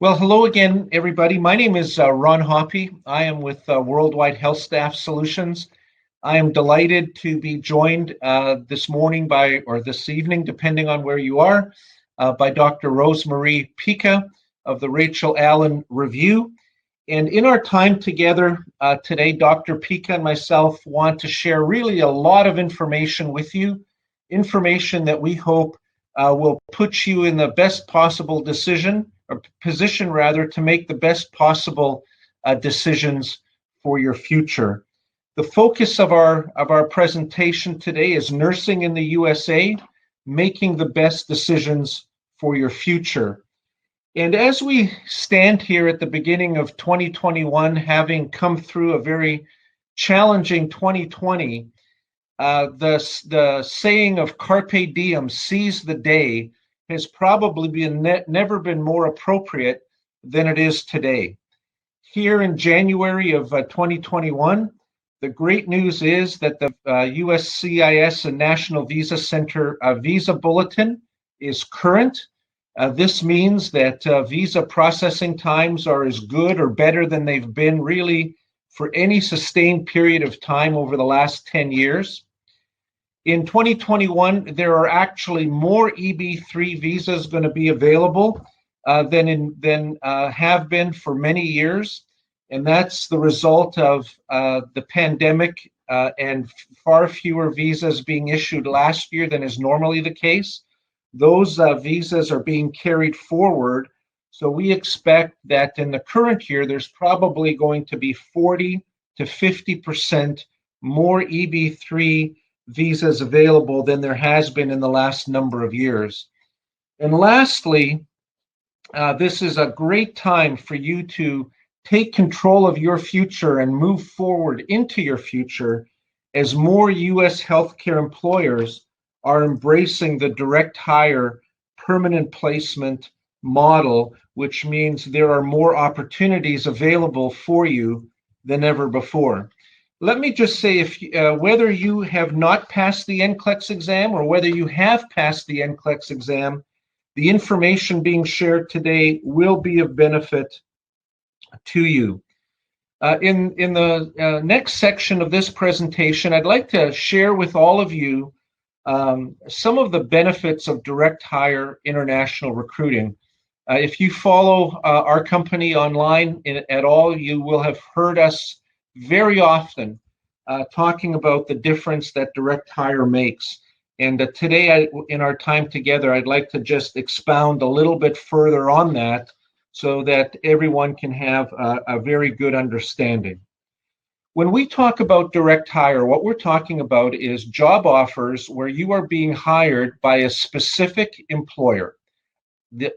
Well, hello again, everybody. My name is Ron Hoppe. I am with WorldWide HealthStaff Solutions. I am delighted to be joined this morning or this evening, depending on where you are, by Dr. Rosemarie Pica of the Rachell Allen Review. And in our time together today, Dr. Pika and myself want to share really a lot of information with you, information that we hope will put you in the best possible position to make the best possible decisions for your future. The focus of our presentation today is nursing in the USA, making the best decisions for your future. And as we stand here at the beginning of 2021, having come through a very challenging 2020, the saying of carpe diem, seize the day, has probably never been more appropriate than it is today. Here in January of 2021, the great news is that the USCIS and National Visa Center Visa Bulletin is current. This means that visa processing times are as good or better than they've been really for any sustained period of time over the last 10 years. In 2021, there are actually more EB3 visas going to be available than have been for many years. And that's the result of the pandemic and far fewer visas being issued last year than is normally the case. Those visas are being carried forward. So we expect that in the current year, there's probably going to be 40 to 50% more EB3 visas available than there has been in the last number of years. And lastly, this is a great time for you to take control of your future and move forward into your future as more U.S. healthcare employers are embracing the direct hire permanent placement model, which means there are more opportunities available for you than ever before. Let me just say, whether you have not passed the NCLEX exam or whether you have passed the NCLEX exam, the information being shared today will be of benefit to you. In the next section of this presentation, I'd like to share with all of you some of the benefits of direct hire international recruiting. If you follow our company online at all, you will have heard us very often talking about the difference that direct hire makes. And today, in our time together, I'd like to just expound a little bit further on that so that everyone can have a very good understanding. When we talk about direct hire, what we're talking about is job offers where you are being hired by a specific employer,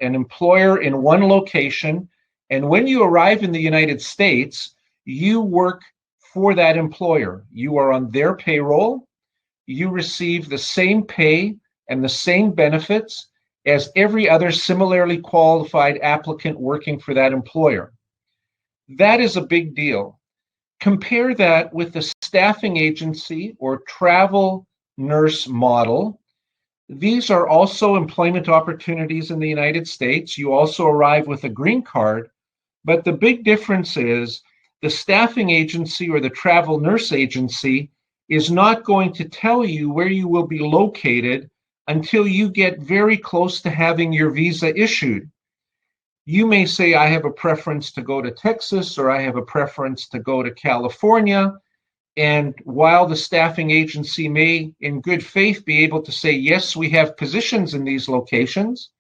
an employer in one location. And when you arrive in the United States, you work for that employer. You are on their payroll. You receive the same pay and the same benefits as every other similarly qualified applicant working for that employer. That is a big deal. Compare that with the staffing agency or travel nurse model. These are also employment opportunities in the United States. You also arrive with a green card, but the big difference is the staffing agency or the travel nurse agency is not going to tell you where you will be located until you get very close to having your visa issued. You may say, I have a preference to go to Texas, or I have a preference to go to California. And while the staffing agency may, in good faith, be able to say, yes, we have positions in these locations,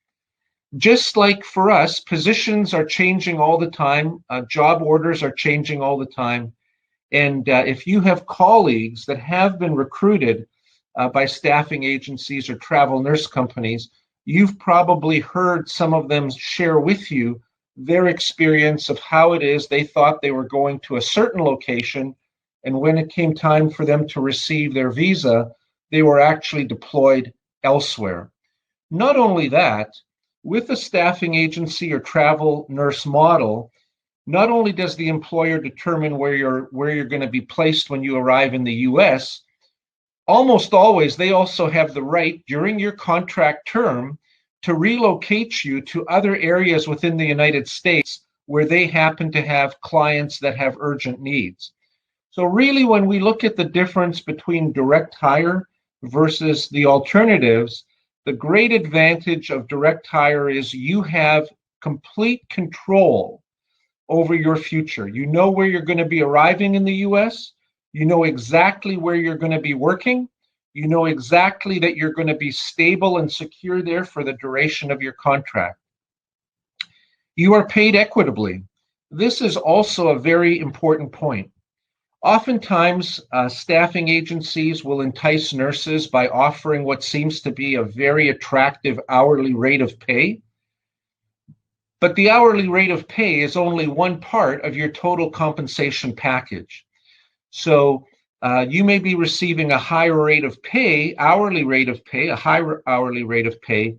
just like for us, positions are changing all the time. Job orders are changing all the time. And if you have colleagues that have been recruited by staffing agencies or travel nurse companies, you've probably heard some of them share with you their experience of how it is they thought they were going to a certain location, and when it came time for them to receive their visa, they were actually deployed elsewhere. Not only that, with the staffing agency or travel nurse model, not only does the employer determine where you're going to be placed when you arrive in the US, almost always they also have the right during your contract term to relocate you to other areas within the United States where they happen to have clients that have urgent needs. So really, when we look at the difference between direct hire versus the alternatives, the great advantage of direct hire is you have complete control over your future. You know where you're going to be arriving in the US. You know exactly where you're going to be working. You know exactly that you're going to be stable and secure there for the duration of your contract. You are paid equitably. This is also a very important point. Oftentimes, staffing agencies will entice nurses by offering what seems to be a very attractive hourly rate of pay. But the hourly rate of pay is only one part of your total compensation package. So you may be receiving a higher rate of pay, hourly rate of pay, a higher hourly rate of pay,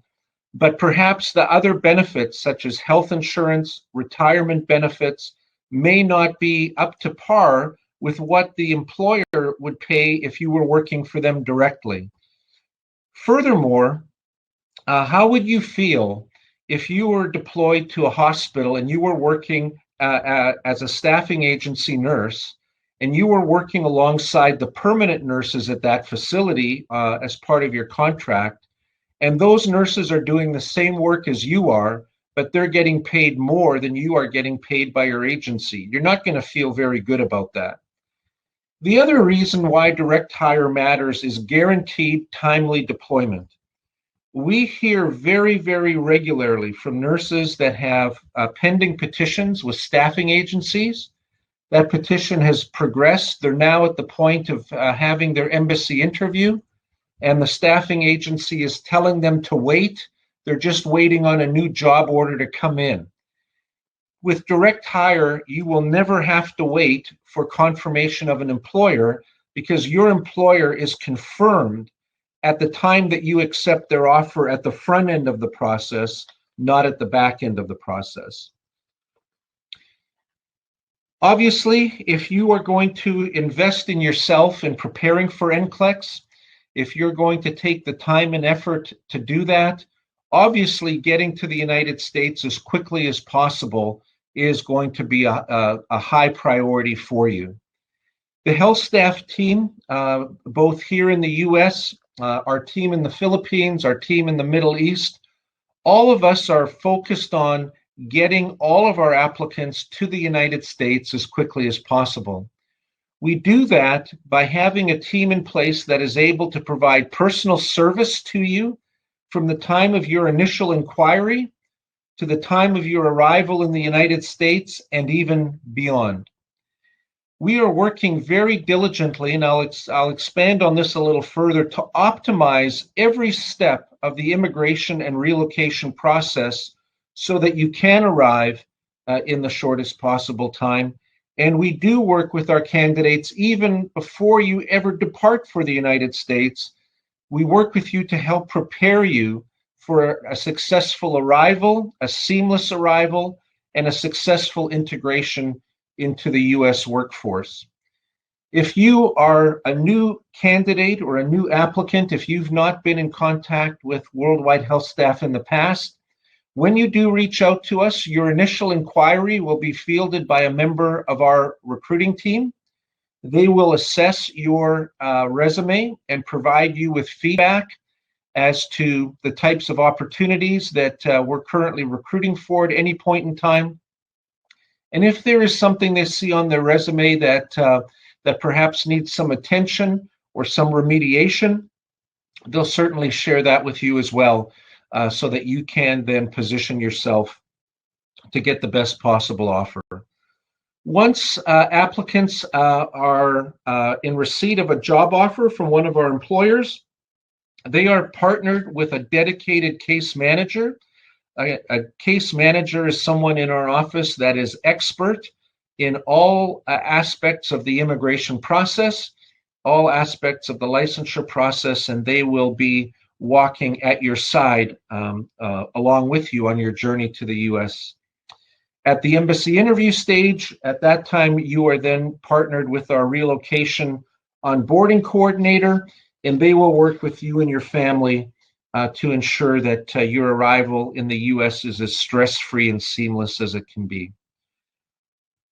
but perhaps the other benefits such as health insurance, retirement benefits may not be up to par with what the employer would pay if you were working for them directly. Furthermore, how would you feel if you were deployed to a hospital and you were working as a staffing agency nurse, and you were working alongside the permanent nurses at that facility as part of your contract, and those nurses are doing the same work as you are, but they're getting paid more than you are getting paid by your agency? You're not going to feel very good about that. The other reason why direct hire matters is guaranteed timely deployment. We hear very, very regularly from nurses that have pending petitions with staffing agencies. That petition has progressed. They're now at the point of having their embassy interview, and the staffing agency is telling them to wait. They're just waiting on a new job order to come in. With direct hire, you will never have to wait for confirmation of an employer because your employer is confirmed at the time that you accept their offer at the front end of the process, not at the back end of the process. Obviously, if you are going to invest in yourself in preparing for NCLEX, if you're going to take the time and effort to do that, obviously getting to the United States as quickly as possible is going to be a high priority for you. The health staff team, both here in the US, our team in the Philippines, our team in the Middle East, all of us are focused on getting all of our applicants to the United States as quickly as possible. We do that by having a team in place that is able to provide personal service to you from the time of your initial inquiry to the time of your arrival in the United States and even beyond. We are working very diligently, and I'll expand on this a little further, to optimize every step of the immigration and relocation process so that you can arrive in the shortest possible time. And we do work with our candidates even before you ever depart for the United States. We work with you to help prepare you for a successful arrival, a seamless arrival, and a successful integration into the U.S. workforce. If you are a new candidate or a new applicant, if you've not been in contact with WorldWide HealthStaff in the past, when you do reach out to us, your initial inquiry will be fielded by a member of our recruiting team. They will assess your resume and provide you with feedback as to the types of opportunities that we're currently recruiting for at any point in time. And if there is something they see on their resume that perhaps needs some attention or some remediation, they'll certainly share that with you as well, so that you can then position yourself to get the best possible offer. Once applicants are in receipt of a job offer from one of our employers, they are partnered with a dedicated case manager. A case manager is someone in our office that is expert in all aspects of the immigration process, all aspects of the licensure process, and they will be walking at your side along with you on your journey to the U.S. At the embassy interview stage, at that time, you are then partnered with our relocation onboarding coordinator, and they will work with you and your family to ensure that your arrival in the U.S. is as stress-free and seamless as it can be.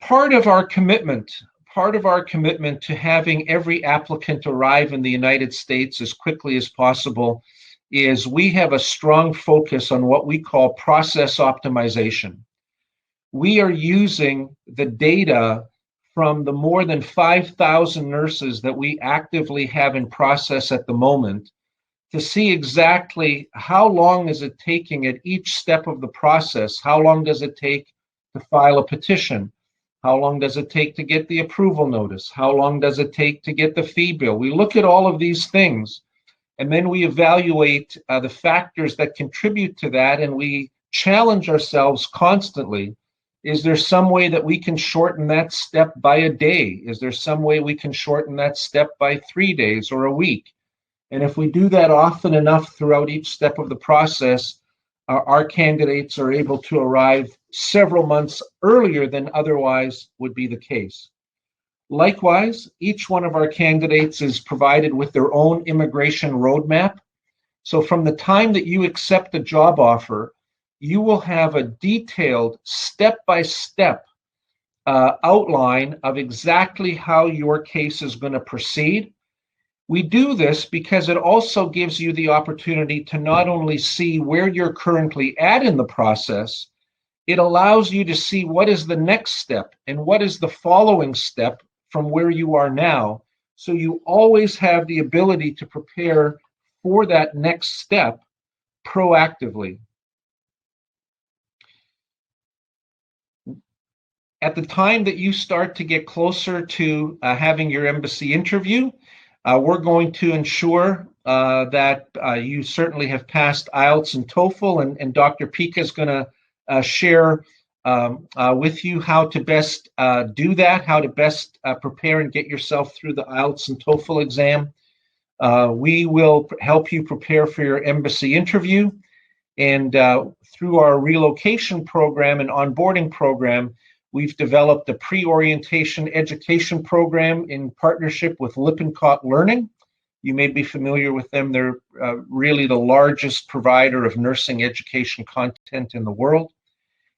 Part of our commitment to having every applicant arrive in the United States as quickly as possible is we have a strong focus on what we call process optimization. We are using the data from the more than 5,000 nurses that we actively have in process at the moment to see exactly how long is it taking at each step of the process. How long does it take to file a petition? How long does it take to get the approval notice? How long does it take to get the fee bill? We look at all of these things, and then we evaluate the factors that contribute to that, and we challenge ourselves constantly. Is there some way that we can shorten that step by a day? Is there some way we can shorten that step by 3 days or a week? And if we do that often enough throughout each step of the process, our candidates are able to arrive several months earlier than otherwise would be the case. Likewise, each one of our candidates is provided with their own immigration roadmap. So from the time that you accept a job offer, you will have a detailed step-by-step outline of exactly how your case is going to proceed. We do this because it also gives you the opportunity to not only see where you're currently at in the process, it allows you to see what is the next step and what is the following step from where you are now. So you always have the ability to prepare for that next step proactively. At the time that you start to get closer to having your embassy interview, we're going to ensure that you certainly have passed IELTS and TOEFL, and Dr. Pika is going to share with you how to best do that, how to best prepare and get yourself through the IELTS and TOEFL exam. We will help you prepare for your embassy interview, and through our relocation program and onboarding program, we've developed a pre-orientation education program in partnership with Lippincott Learning. You may be familiar with them. They're really the largest provider of nursing education content in the world.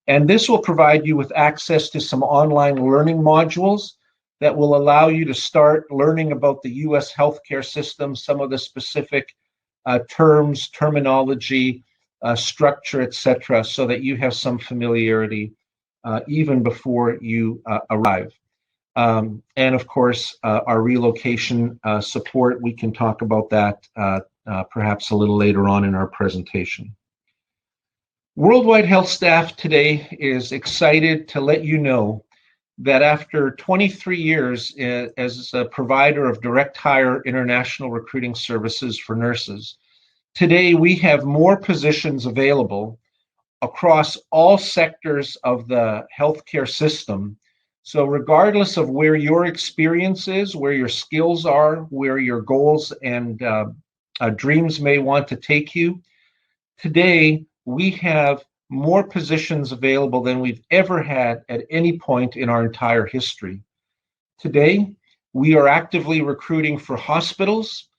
And this will provide you with access to some online learning modules that will allow you to start learning about the U.S. healthcare system, some of the specific terms, terminology, structure, etc., so that you have some familiarity even before you arrive. And of course, our relocation support, we can talk about that perhaps a little later on in our presentation. WorldWide HealthStaff today is excited to let you know that after 23 years as a provider of direct hire international recruiting services for nurses, today we have more positions available across all sectors of the healthcare system. So regardless of where your experience is, where your skills are, where your goals and dreams may want to take you, today we have more positions available than we've ever had at any point in our entire history. Today, we are actively recruiting for hospitals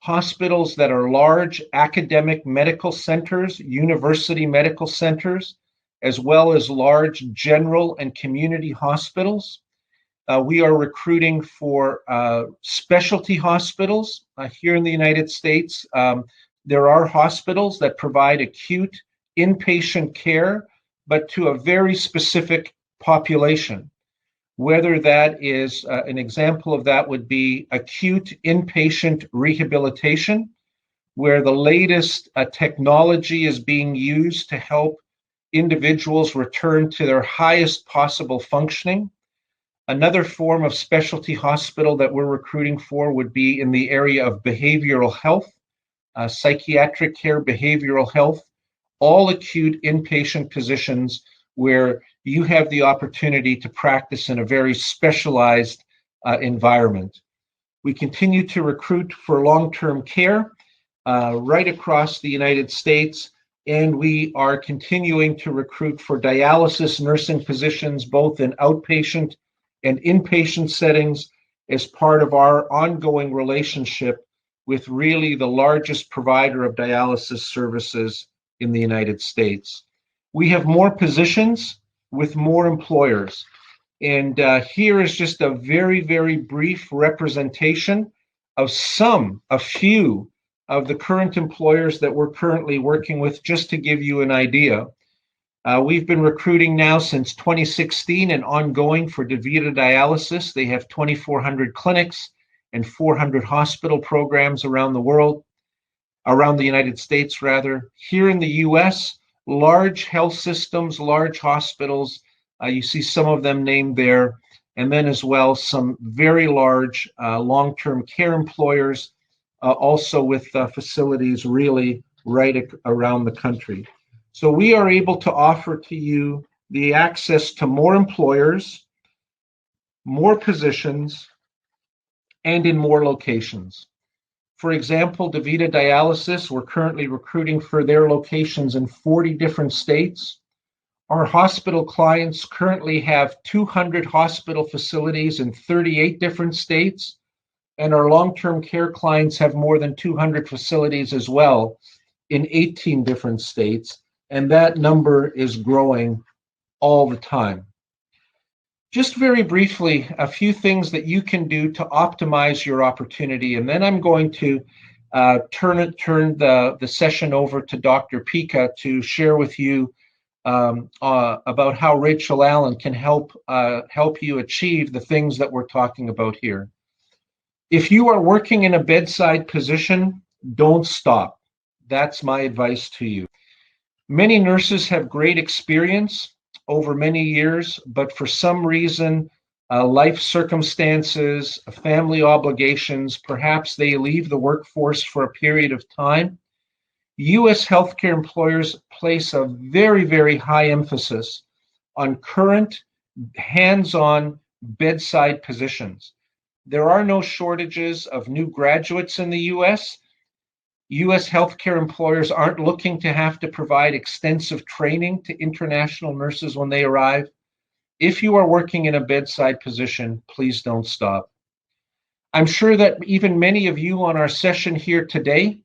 that are large academic medical centers, university medical centers, as well as large general and community hospitals. We are recruiting for specialty hospitals here in the United States. There are hospitals that provide acute inpatient care, but to a very specific population. Whether that is an example of that would be acute inpatient rehabilitation, where the latest technology is being used to help individuals return to their highest possible functioning. Another form of specialty hospital that we're recruiting for would be in the area of behavioral health, psychiatric care, behavioral health, all acute inpatient positions where you have the opportunity to practice in a very specialized environment. We continue to recruit for long-term care right across the United States, and we are continuing to recruit for dialysis nursing positions, both in outpatient and inpatient settings, as part of our ongoing relationship with really the largest provider of dialysis services in the United States. We have more positions with more employers. And here is just a very, very brief representation of a few of the current employers that we're currently working with, just to give you an idea. We've been recruiting now since 2016 and ongoing for DaVita Dialysis. They have 2,400 clinics and 400 hospital programs around the world, around the United States rather. Here in the US, large health systems, large hospitals, you see some of them named there, and then as well some very large long-term care employers, also with facilities really right around the country. So we are able to offer to you the access to more employers, more positions, and in more locations. For example, DaVita Dialysis, we're currently recruiting for their locations in 40 different states. Our hospital clients currently have 200 hospital facilities in 38 different states, and our long-term care clients have more than 200 facilities as well in 18 different states, and that number is growing all the time. Just very briefly, a few things that you can do to optimize your opportunity, and then I'm going to turn the session over to Dr. Pika to share with you about how Rachell Allen can help you achieve the things that we're talking about here. If you are working in a bedside position, don't stop. That's my advice to you. Many nurses have great experience over many years, but for some reason, life circumstances, family obligations, perhaps they leave the workforce for a period of time. U.S. healthcare employers place a very, very high emphasis on current, hands-on bedside positions. There are no shortages of new graduates in the U.S. U.S. healthcare employers aren't looking to have to provide extensive training to international nurses when they arrive. If you are working in a bedside position, please don't stop. I'm sure that even many of you on our session here today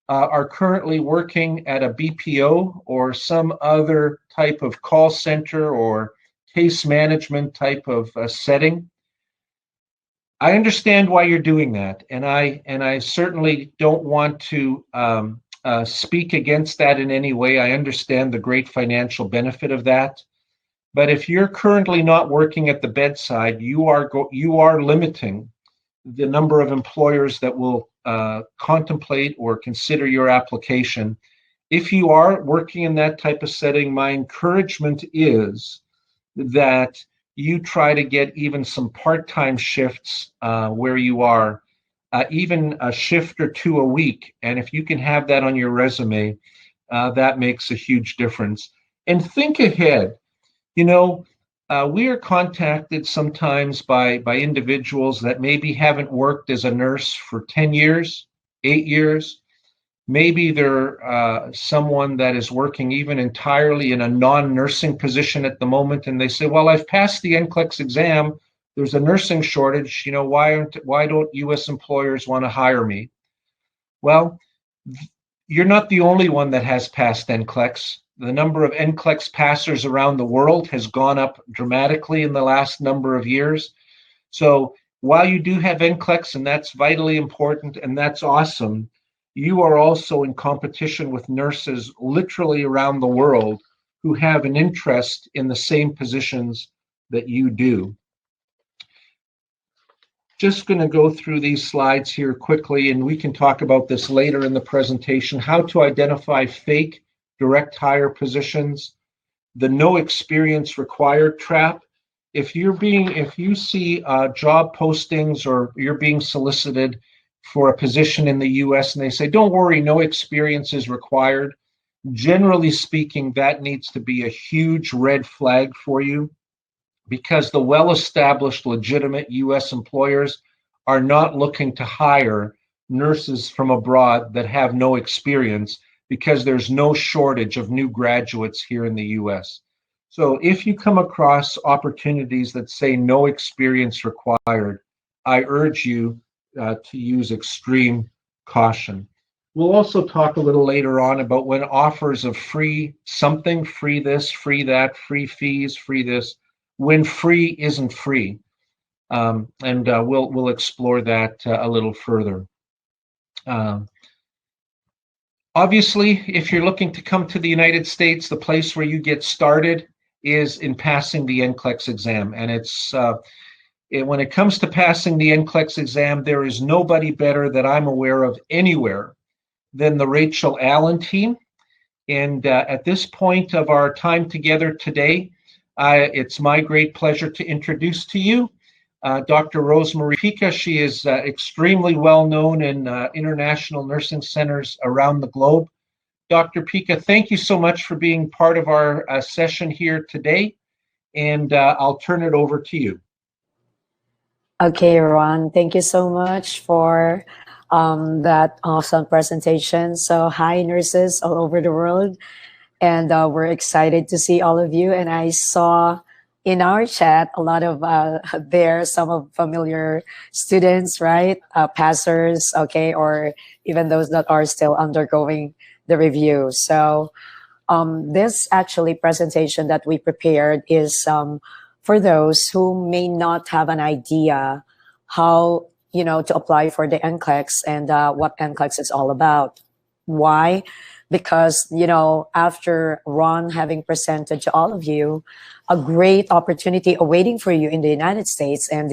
are currently working at a BPO or some other type of call center or case management type of setting. I understand why you're doing that, and I certainly don't want to speak against that in any way. I understand the great financial benefit of that, but if you're currently not working at the bedside, you are limiting the number of employers that will contemplate or consider your application. If you are working in that type of setting, my encouragement is that you try to get even some part-time shifts where you are, even a shift or two a week. And if you can have that on your resume, that makes a huge difference. And think ahead. You know, we are contacted sometimes by individuals that maybe haven't worked as a nurse for 10 years, 8 years. Maybe they're someone that is working even entirely in a non-nursing position at the moment, and they say, well, I've passed the NCLEX exam. There's a nursing shortage. You know, why don't U.S. employers want to hire me? Well, you're not the only one that has passed NCLEX. The number of NCLEX passers around the world has gone up dramatically in the last number of years. So while you do have NCLEX, and that's vitally important, and that's awesome, you are also in competition with nurses literally around the world who have an interest in the same positions that you do. Just going to go through these slides here quickly, and we can talk about this later in the presentation, how to identify fake direct hire positions, the no experience required trap. If you see job postings or you're being solicited for a position in the US and they say, don't worry, no experience is required, generally speaking, that needs to be a huge red flag for you, because the well-established, legitimate US employers are not looking to hire nurses from abroad that have no experience, because there's no shortage of new graduates here in the US. So if you come across opportunities that say no experience required, I urge you to use extreme caution. We'll also talk a little later on about when offers of free something, free this, free that, free fees, free this, when free isn't free. And we'll explore that a little further. Obviously, if you're looking to come to the United States, the place where you get started is in passing the NCLEX exam. And when it comes to passing the NCLEX exam, there is nobody better that I'm aware of anywhere than the Rachell Allen team. And at this point of our time together today, it's my great pleasure to introduce to you Dr. Rosemarie Pica. She is extremely well known in international nursing centers around the globe. Dr. Pica, thank you so much for being part of our session here today, and I'll turn it over to you. Okay, Ron, thank you so much for that awesome presentation. So hi, nurses all over the world, and we're excited to see all of you. And I saw in our chat a lot of some of familiar students, right? Passers, okay, or even those that are still undergoing the review. So this actually presentation that we prepared is for those who may not have an idea how to apply for the NCLEX and what NCLEX is all about. Why? Because after Ron having presented to all of you a great opportunity awaiting for you in the United States, and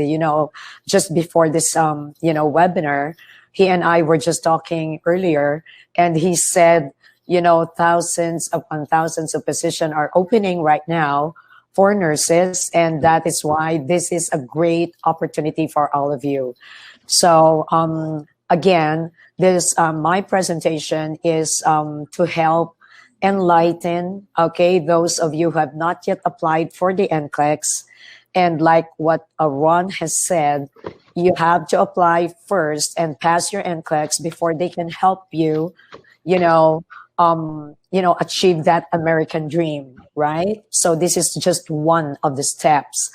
just before this webinar, he and I were just talking earlier, and he said thousands upon thousands of positions are opening right now for nurses, and that is why this is a great opportunity for all of you. So again, this my presentation is to help enlighten, okay, those of you who have not yet applied for the NCLEX. And like what Ron has said, you have to apply first and pass your NCLEX before they can help you, achieve that American dream, right? So this is just one of the steps.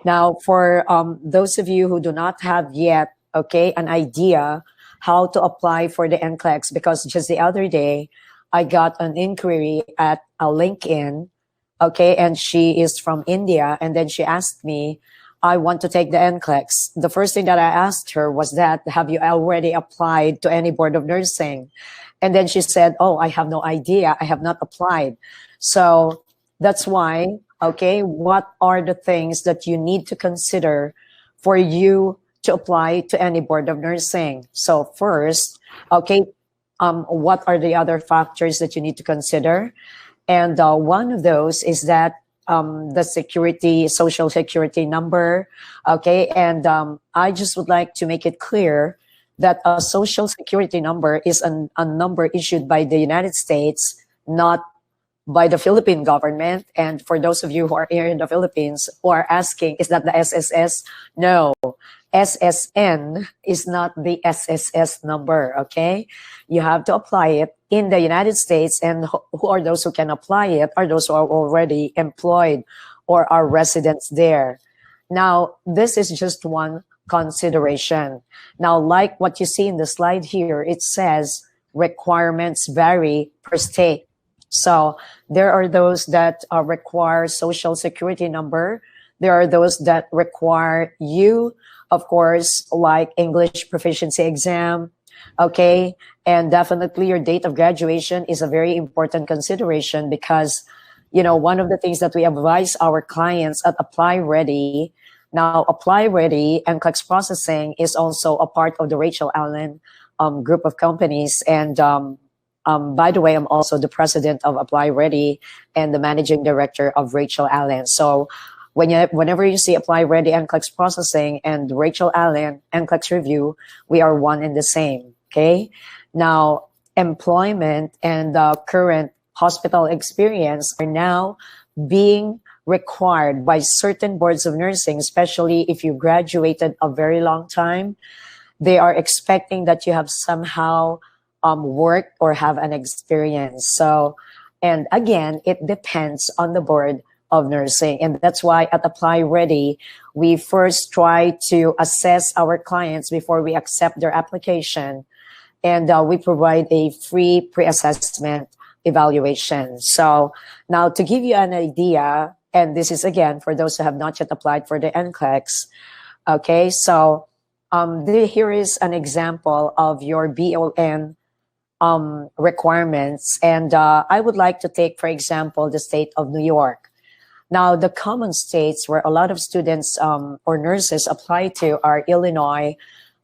Now, for those of you who do not have yet, okay, an idea how to apply for the NCLEX, because just the other day, I got an inquiry at a LinkedIn, okay, and she is from India, and then she asked me, I want to take the NCLEX. The first thing that I asked her was that, have you already applied to any board of nursing? And then she said, oh, I have no idea. I have not applied. So that's why, okay, what are the things that you need to consider for you to apply to any board of nursing? So first, okay, what are the other factors that you need to consider? And one of those is that the social security number, okay? And I just would like to make it clear that a social security number is a number issued by the United States, not by the Philippine government. And for those of you who are here in the Philippines who are asking, is that the SSS? No, SSN is not the SSS number, okay? You have to apply it in the United States, and who are those who can apply it are those who are already employed or are residents there. Now, this is just one consideration. Now, like what you see in the slide here, it says requirements vary per state. So there are those that require social security number. There are those that require you, of course, like English proficiency exam, okay? And definitely your date of graduation is a very important consideration, because, one of the things that we advise our clients at Apply Ready. Now, Apply Ready and NCLEX Processing is also a part of the Rachell Allen group of companies. And by the way, I'm also the president of Apply Ready and the managing director of Rachell Allen. So whenever you see Apply Ready and NCLEX Processing and Rachell Allen and NCLEX Review, we are one and the same, okay? Now, employment and current hospital experience are now being required by certain boards of nursing, especially if you graduated a very long time. They are expecting that you have somehow worked or have an experience. So, and again, it depends on the board of nursing. And that's why at Apply Ready, we first try to assess our clients before we accept their application. and we provide a free pre-assessment evaluation. So now to give you an idea, and this is again for those who have not yet applied for the NCLEX. Okay, so here is an example of your BON requirements, and I would like to take, for example, the state of New York. Now, the common states where a lot of students or nurses apply to are Illinois,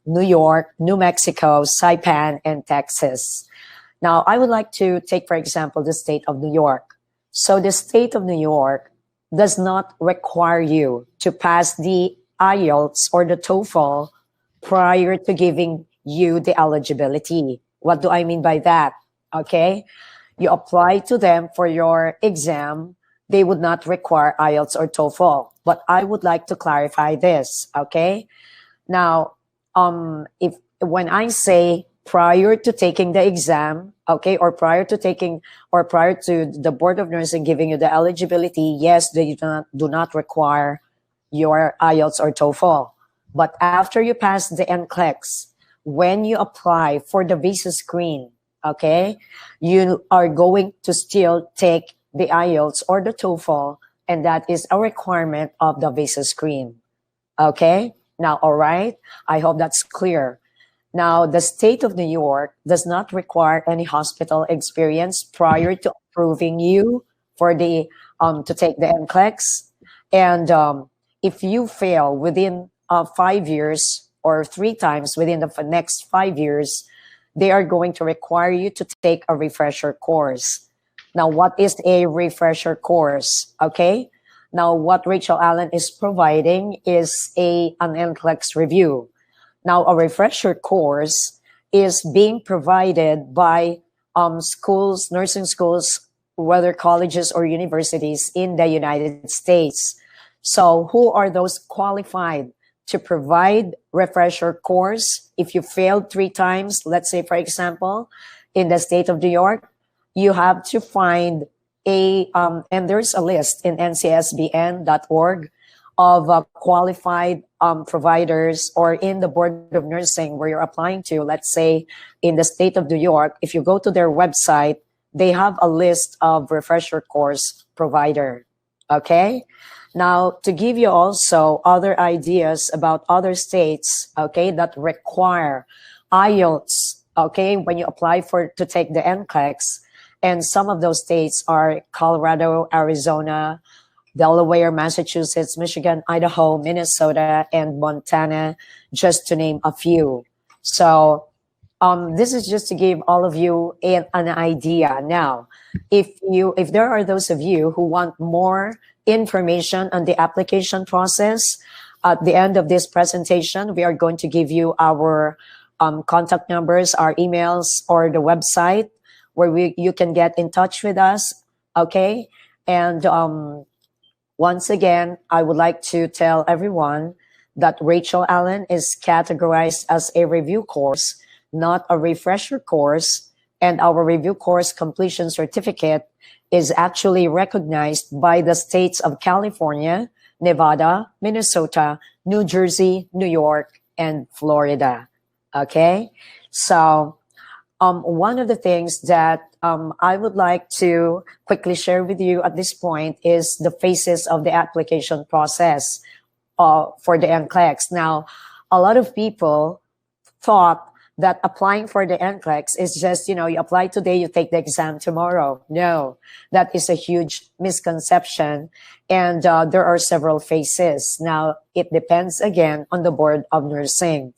New York, New Mexico, Saipan, and Texas. Now, I would like to take, for example, the state of New York. So the state of New York does not require you to pass the IELTS or the TOEFL prior to giving you the eligibility. What do I mean by that? Okay, you apply to them for your exam. They would not require IELTS or TOEFL. But I would like to clarify this, okay? Now, if when I say prior to taking the exam, okay, or prior to the Board of Nursing giving you the eligibility, yes, they do not require your IELTS or TOEFL. But after you pass the NCLEX, when you apply for the visa screen, okay, you are going to still take the IELTS or the TOEFL, and that is a requirement of the visa screen. Okay, now, all right, I hope that's clear. Now, the state of New York does not require any hospital experience prior to approving you for the to take the NCLEX. And if you fail within 5 years or 3 times within the next 5 years, they are going to require you to take a refresher course. Now, what is a refresher course? Okay. Now, what Rachell Allen is providing is an NCLEX review. Now, a refresher course is being provided by schools, nursing schools, whether colleges or universities in the United States. So who are those qualified to provide refresher course? If you failed 3 times, let's say, for example, in the state of New York, you have to find and there's a list in ncsbn.org of qualified providers, or in the Board of Nursing where you're applying to, let's say in the state of New York, if you go to their website, they have a list of refresher course provider. Okay. Now, to give you also other ideas about other states, okay, that require IELTS, okay, when you apply to take the NCLEX, and some of those states are Colorado, Arizona, Delaware, Massachusetts, Michigan, Idaho, Minnesota, and Montana, just to name a few. So this is just to give all of you an idea. Now, if there are those of you who want more information on the application process, at the end of this presentation, we are going to give you our contact numbers, our emails, or the website where you can get in touch with us, okay? And once again, I would like to tell everyone that Rachell Allen is categorized as a review course, not a refresher course, and our review course completion certificate is actually recognized by the states of California, Nevada, Minnesota, New Jersey, New York, and Florida, okay? So one of the things that I would like to quickly share with you at this point is the phases of the application process for the NCLEX. Now, a lot of people thought that applying for the NCLEX is just, you apply today, you take the exam tomorrow. No, that is a huge misconception. And there are several phases. Now, it depends again on the Board of Nursing.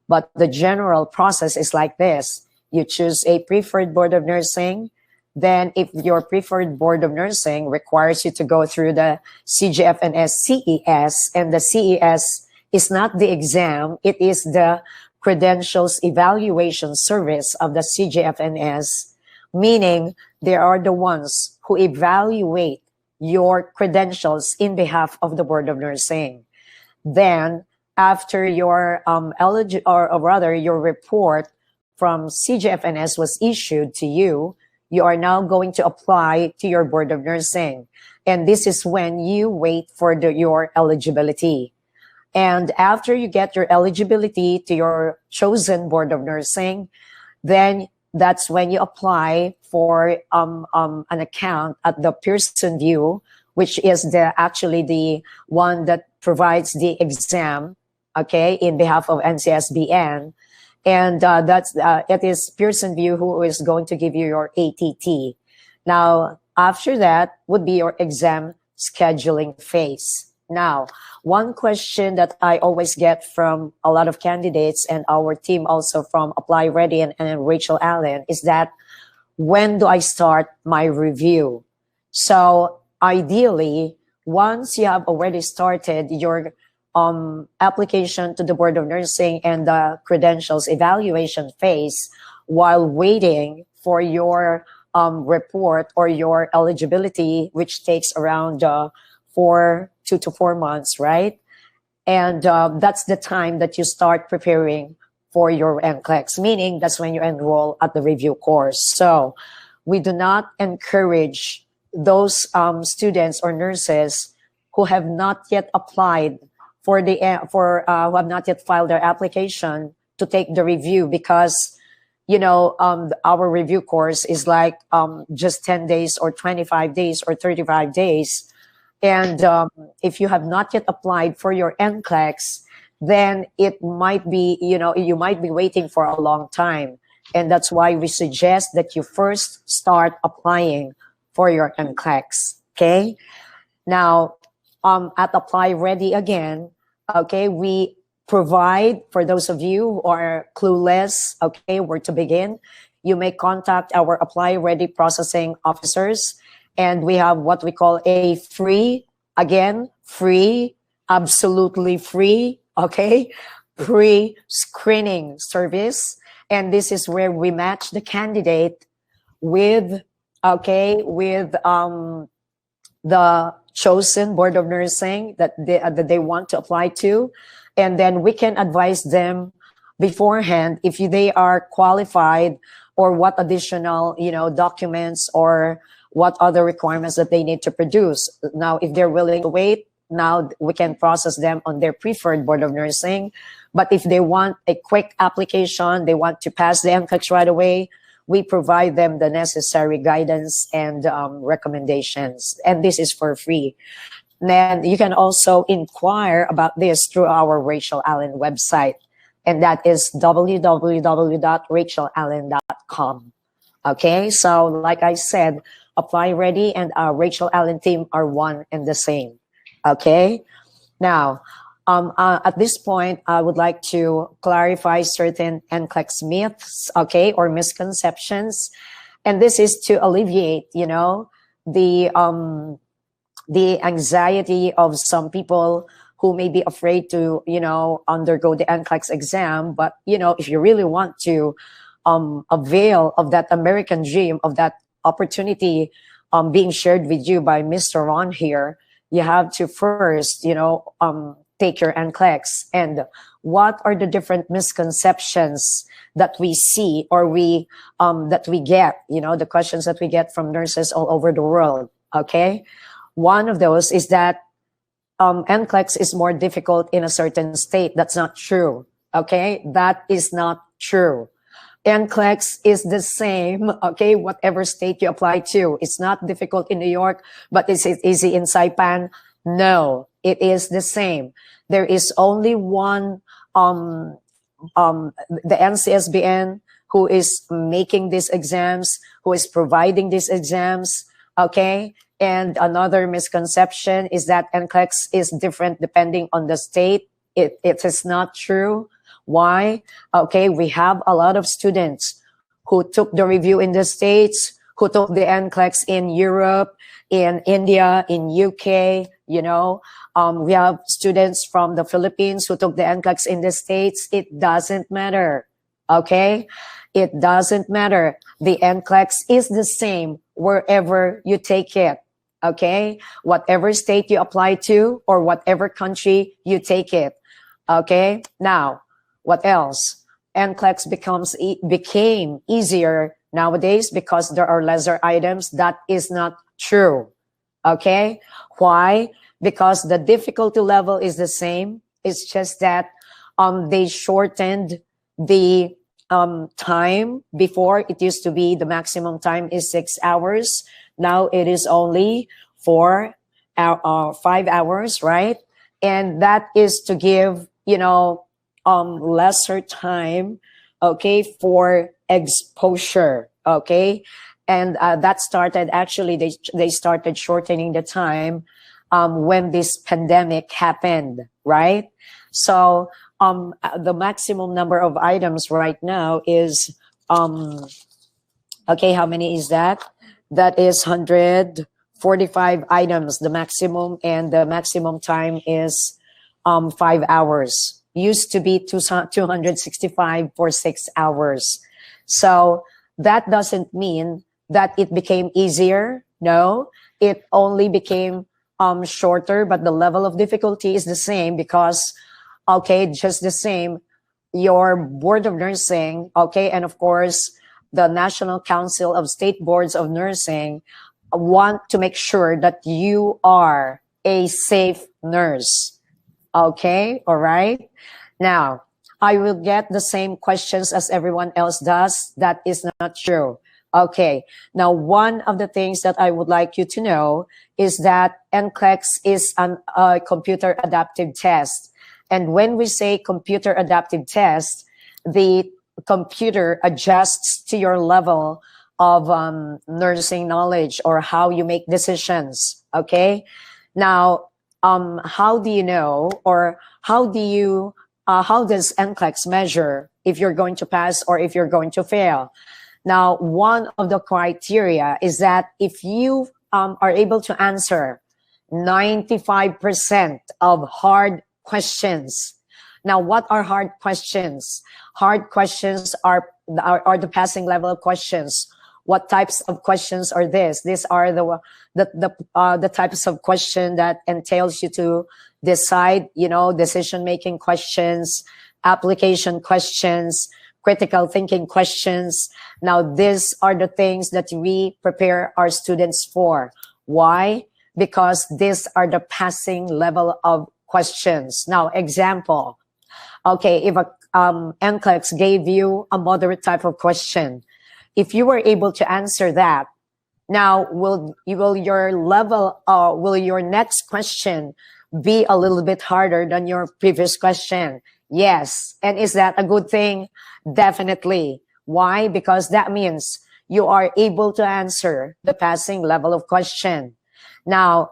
But the general process is like this. You choose a preferred Board of Nursing. Then if your preferred Board of Nursing requires you to go through the CGFNS CES, and the CES is not the exam, it is the Credentials Evaluation Service of the CGFNS, meaning they are the ones who evaluate your credentials in behalf of the Board of Nursing. Then after your your report from CGFNS was issued to you, you are now going to apply to your Board of Nursing. And this is when you wait for your eligibility. And after you get your eligibility to your chosen Board of Nursing, then that's when you apply for an account at the Pearson VUE, which is actually the one that provides the exam, okay, in behalf of NCSBN. And it is Pearson VUE who is going to give you your ATT. Now, after that would be your exam scheduling phase. Now, one question that I always get from a lot of candidates and our team also from Apply Ready and Rachel Allen is that, when do I start my review? So ideally, once you have already started your application to the Board of Nursing and the credentials evaluation phase, while waiting for your report or your eligibility, which takes around 2 to 4 months, right? And that's the time that you start preparing for your NCLEX, meaning that's when you enroll at the review course. So we do not encourage those students or nurses who have not yet applied who have not yet filed their application to take the review, because our review course is like just 10 days or 25 days or 35 days. And if you have not yet applied for your NCLEX, then it might be, you might be waiting for a long time. And that's why we suggest that you first start applying for your NCLEX, okay? Now, at Apply Ready again, okay, we provide, for those of you who are clueless, okay, where to begin, you may contact our Apply Ready processing officers, and we have what we call a free, absolutely free, okay, pre-screening service. And this is where we match the candidate with the chosen Board of Nursing that they want to apply to. And then we can advise them beforehand if they are qualified, or what additional, documents or what other requirements that they need to produce. Now, if they're willing to wait, now we can process them on their preferred Board of Nursing. But if they want a quick application, they want to pass the NCLEX right away, we provide them the necessary guidance and recommendations. And this is for free. Then you can also inquire about this through our Rachel Allen website. And that is www.rachellallen.com. Okay, so like I said, Apply Ready and our Rachel Allen team are one and the same. Okay, now at this point, I would like to clarify certain NCLEX myths, okay, or misconceptions, and this is to alleviate, the anxiety of some people who may be afraid to, undergo the NCLEX exam. But if you really want to avail of that American dream, of that opportunity being shared with you by Mr. Ron here, you have to first, take your NCLEX. And what are the different misconceptions that we see, or that we get, the questions that we get from nurses all over the world, okay? One of those is that NCLEX is more difficult in a certain state. That's not true, okay? That is not true. NCLEX is the same, okay, whatever state you apply to. It's not difficult in New York, but is it easy in Saipan? No, it is the same. There is only one, the NCSBN, who is making these exams, who is providing these exams, okay? And another misconception is that NCLEX is different depending on the state. It is not true. Why? Okay, we have a lot of students who took the review in the States, who took the NCLEX in Europe, in India, in UK, we have students from the Philippines who took the NCLEX in the States. It doesn't matter, okay? It doesn't matter. The NCLEX is the same wherever you take it, okay? Whatever state you apply to or whatever country you take it, okay? Now, what else? NCLEX became easier nowadays because there are lesser items. That is not true, okay? Why? Because the difficulty level is the same. It's just that they shortened the time. Before, it used to be the maximum time is 6 hours. Now it is only 5 hours, right? And that is to give, lesser time, okay, for exposure, okay? And that started, actually, they started shortening the time when this pandemic happened, right? So the maximum number of items right now is, okay, how many is that? That is 145 items, the maximum, and the maximum time is 5 hours. Used to be 265 for 6 hours. So that doesn't mean that it became easier. No, it only became shorter, but the level of difficulty is the same because, okay, just the same, your Board of Nursing, okay, and of course, the National Council of State Boards of Nursing want to make sure that you are a safe nurse. Okay, all right. Now, I will get the same questions as everyone else does. That is not true. Okay, now one of the things that I would like you to know is that NCLEX is a computer adaptive test. And when we say computer adaptive test, the computer adjusts to your level of nursing knowledge or how you make decisions, okay? Now, how do you know, or how does NCLEX measure if you're going to pass or if you're going to fail? Now, one of the criteria is that if you are able to answer 95% of hard questions. Now, what are hard questions? Hard questions are the passing level of questions. What types of questions are this? These are the types of question that entails you to decide, decision-making questions, application questions, critical thinking questions. Now, these are the things that we prepare our students for. Why? Because these are the passing level of questions. Now, example, okay, if a NCLEX gave you a moderate type of question, if you were able to answer that, now will your next question be a little bit harder than your previous question? Yes. And is that a good thing? Definitely. Why? Because that means you are able to answer the passing level of question. Now,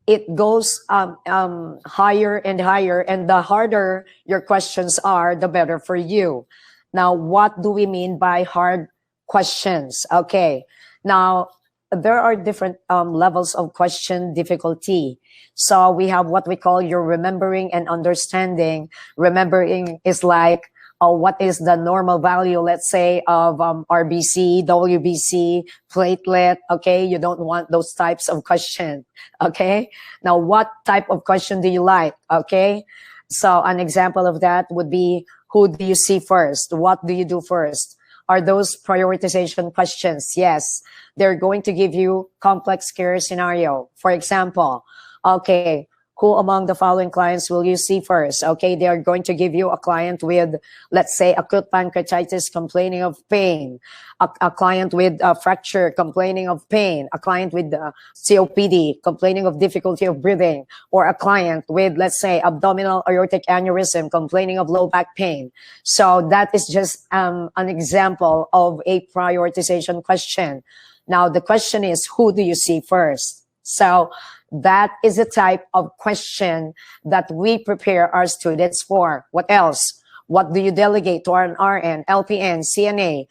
it goes higher and higher, and the harder your questions are, the better for you. Now, what do we mean by hard questions? Okay. Now, there are different levels of question difficulty. So we have what we call your remembering and understanding. Remembering is like, what is the normal value, let's say, of RBC, WBC, platelet, okay? You don't want those types of question, okay? Now, what type of question do you like, okay? So an example of that would be, who do you see first? What do you do first? Are those prioritization questions? Yes. They're going to give you complex care scenario. For example, okay, who among the following clients will you see first? Okay, they are going to give you a client with, let's say, acute pancreatitis complaining of pain, a client with a fracture complaining of pain, a client with COPD complaining of difficulty of breathing, or a client with, let's say, abdominal aortic aneurysm complaining of low back pain. So that is just an example of a prioritization question. Now, the question is, who do you see first? So that is a type of question that we prepare our students for. What else? What do you delegate to an RN, LPN, CNA?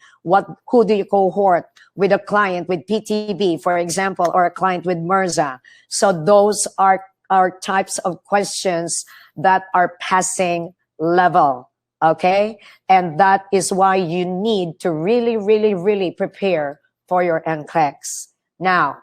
Who do you cohort with a client with PTB, for example, or a client with MRSA? So those are types of questions that are passing level, okay? And that is why you need to really, really, really prepare for your NCLEX. Now,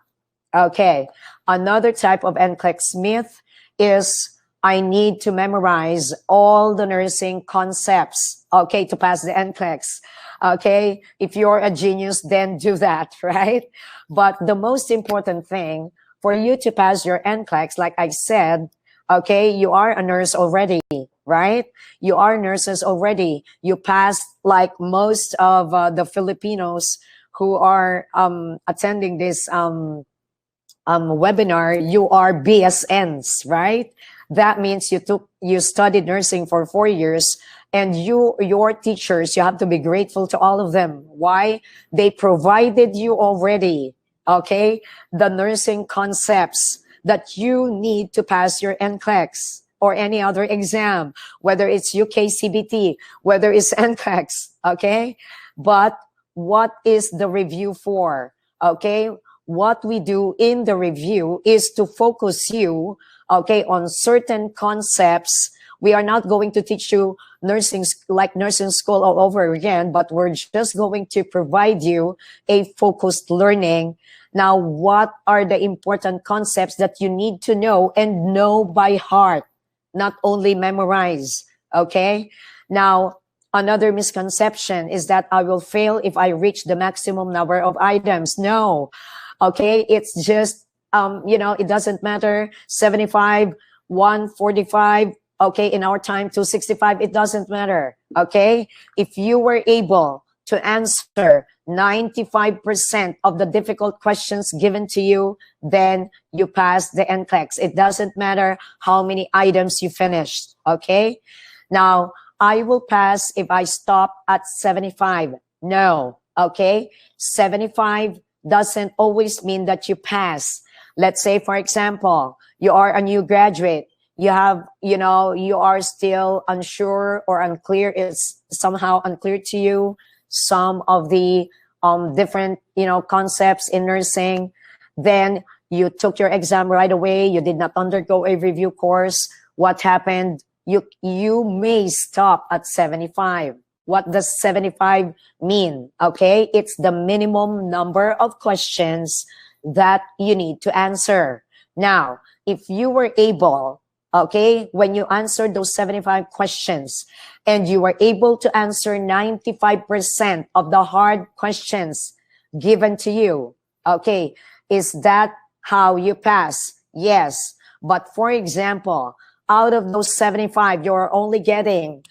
okay, another type of NCLEX myth is I need to memorize all the nursing concepts, okay, to pass the NCLEX. Okay, if you're a genius, then do that, right? But the most important thing for you to pass your NCLEX, like I said, okay, you are a nurse already. right? You are nurses already. You passed like most of the Filipinos who are attending this webinar. You are BSNs, right? That means you studied nursing for 4 years, and your teachers, you have to be grateful to all of them. Why? They provided you already, okay, the nursing concepts that you need to pass your NCLEX or any other exam, whether it's UKCBT, whether it's NCLEX, okay? But what is the review for? Okay, what we do in the review is to focus you, okay, on certain concepts. We are not going to teach you nursing like nursing school all over again, but we're just going to provide you a focused learning. Now, what are the important concepts that you need to know and know by heart, not only memorize, okay? Now, another misconception is that I will fail if I reach the maximum number of items. No, okay, it's just, it doesn't matter, 75, 145, okay, in our time, 265, it doesn't matter, okay? If you were able to answer 95% of the difficult questions given to you, then you pass the NCLEX. It doesn't matter how many items you finished, okay? Now, I will pass if I stop at 75. No, okay? 75 doesn't always mean that you pass. Let's say, for example, you are a new graduate. You have, you are still unsure or unclear. It's somehow unclear to you some of the different, concepts in nursing. Then you took your exam right away. You did not undergo a review course. What happened? You may stop at 75. What does 75 mean? Okay, it's the minimum number of questions that you need to answer. Now, if you were able, okay, when you answered those 75 questions and you were able to answer 95% of the hard questions given to you, okay, is that how you pass? Yes. But for example, out of those 75, you're only getting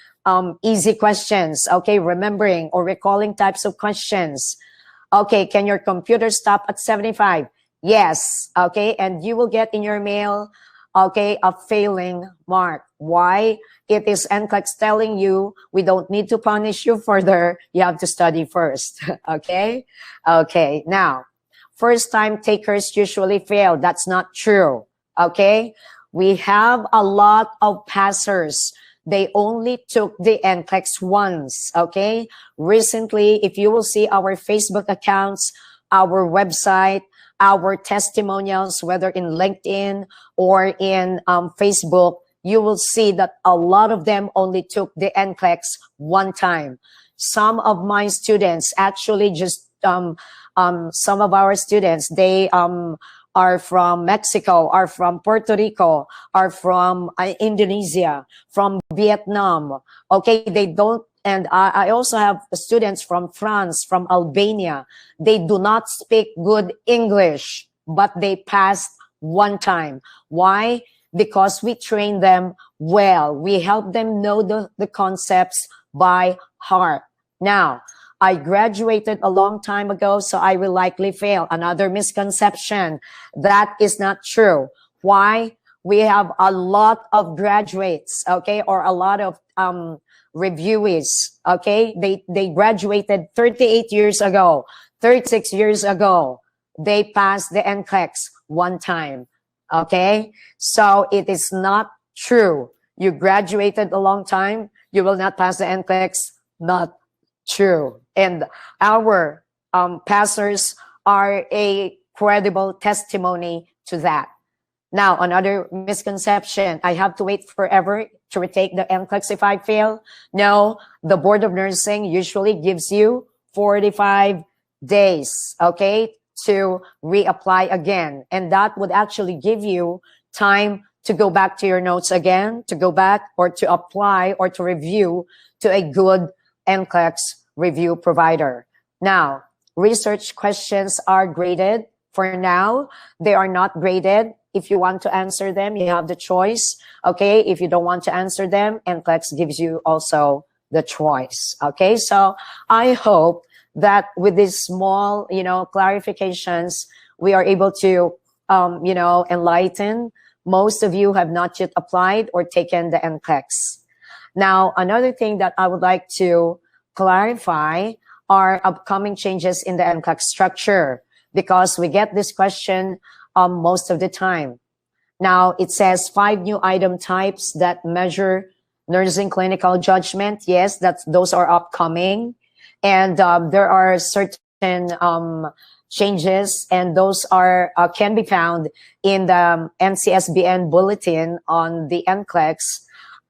easy questions, okay, remembering or recalling types of questions. Okay, can your computer stop at 75? Yes, okay, and you will get in your mail, okay, a failing mark. Why? It is NCLEX telling you we don't need to punish you further. You have to study first, okay? Okay, now, first time takers usually fail. That's not true, okay? We have a lot of passers. They only took the NCLEX once, okay? Recently, if you will see our Facebook accounts, our website, our testimonials, whether in LinkedIn or in Facebook, you will see that a lot of them only took the NCLEX one time. Some of my students actually just, some of our students, they are from Mexico, are from Puerto Rico, are from Indonesia, from Vietnam. Okay, they don't, and I also have students from France, from Albania. They do not speak good English, but they passed one time. Why? Because we train them well. We help them know the concepts by heart. Now, I graduated a long time ago, so I will likely fail. Another misconception. That is not true. Why? We have a lot of graduates, okay, or a lot of reviewees, okay? They graduated 38 years ago, 36 years ago. They passed the NCLEX one time, okay? So it is not true. You graduated a long time, you will not pass the NCLEX. Not true. And our passers are a credible testimony to that. Now, another misconception, I have to wait forever to retake the NCLEX if I fail. No, the Board of Nursing usually gives you 45 days, okay, to reapply again. And that would actually give you time to go back to your notes again, to go back or to apply or to review to a good NCLEX review provider. Now, research questions are graded. For now, they are not graded. If you want to answer them, you have the choice. Okay, if you don't want to answer them, NCLEX gives you also the choice. Okay, so I hope that with these small, clarifications, we are able to, enlighten most of you have not yet applied or taken the NCLEX. Now, another thing that I would like to clarify are upcoming changes in the NCLEX structure, because we get this question most of the time. Now, it says 5 new item types that measure nursing clinical judgment. Yes, those are upcoming. And there are certain changes, and those are can be found in the NCSBN bulletin on the NCLEX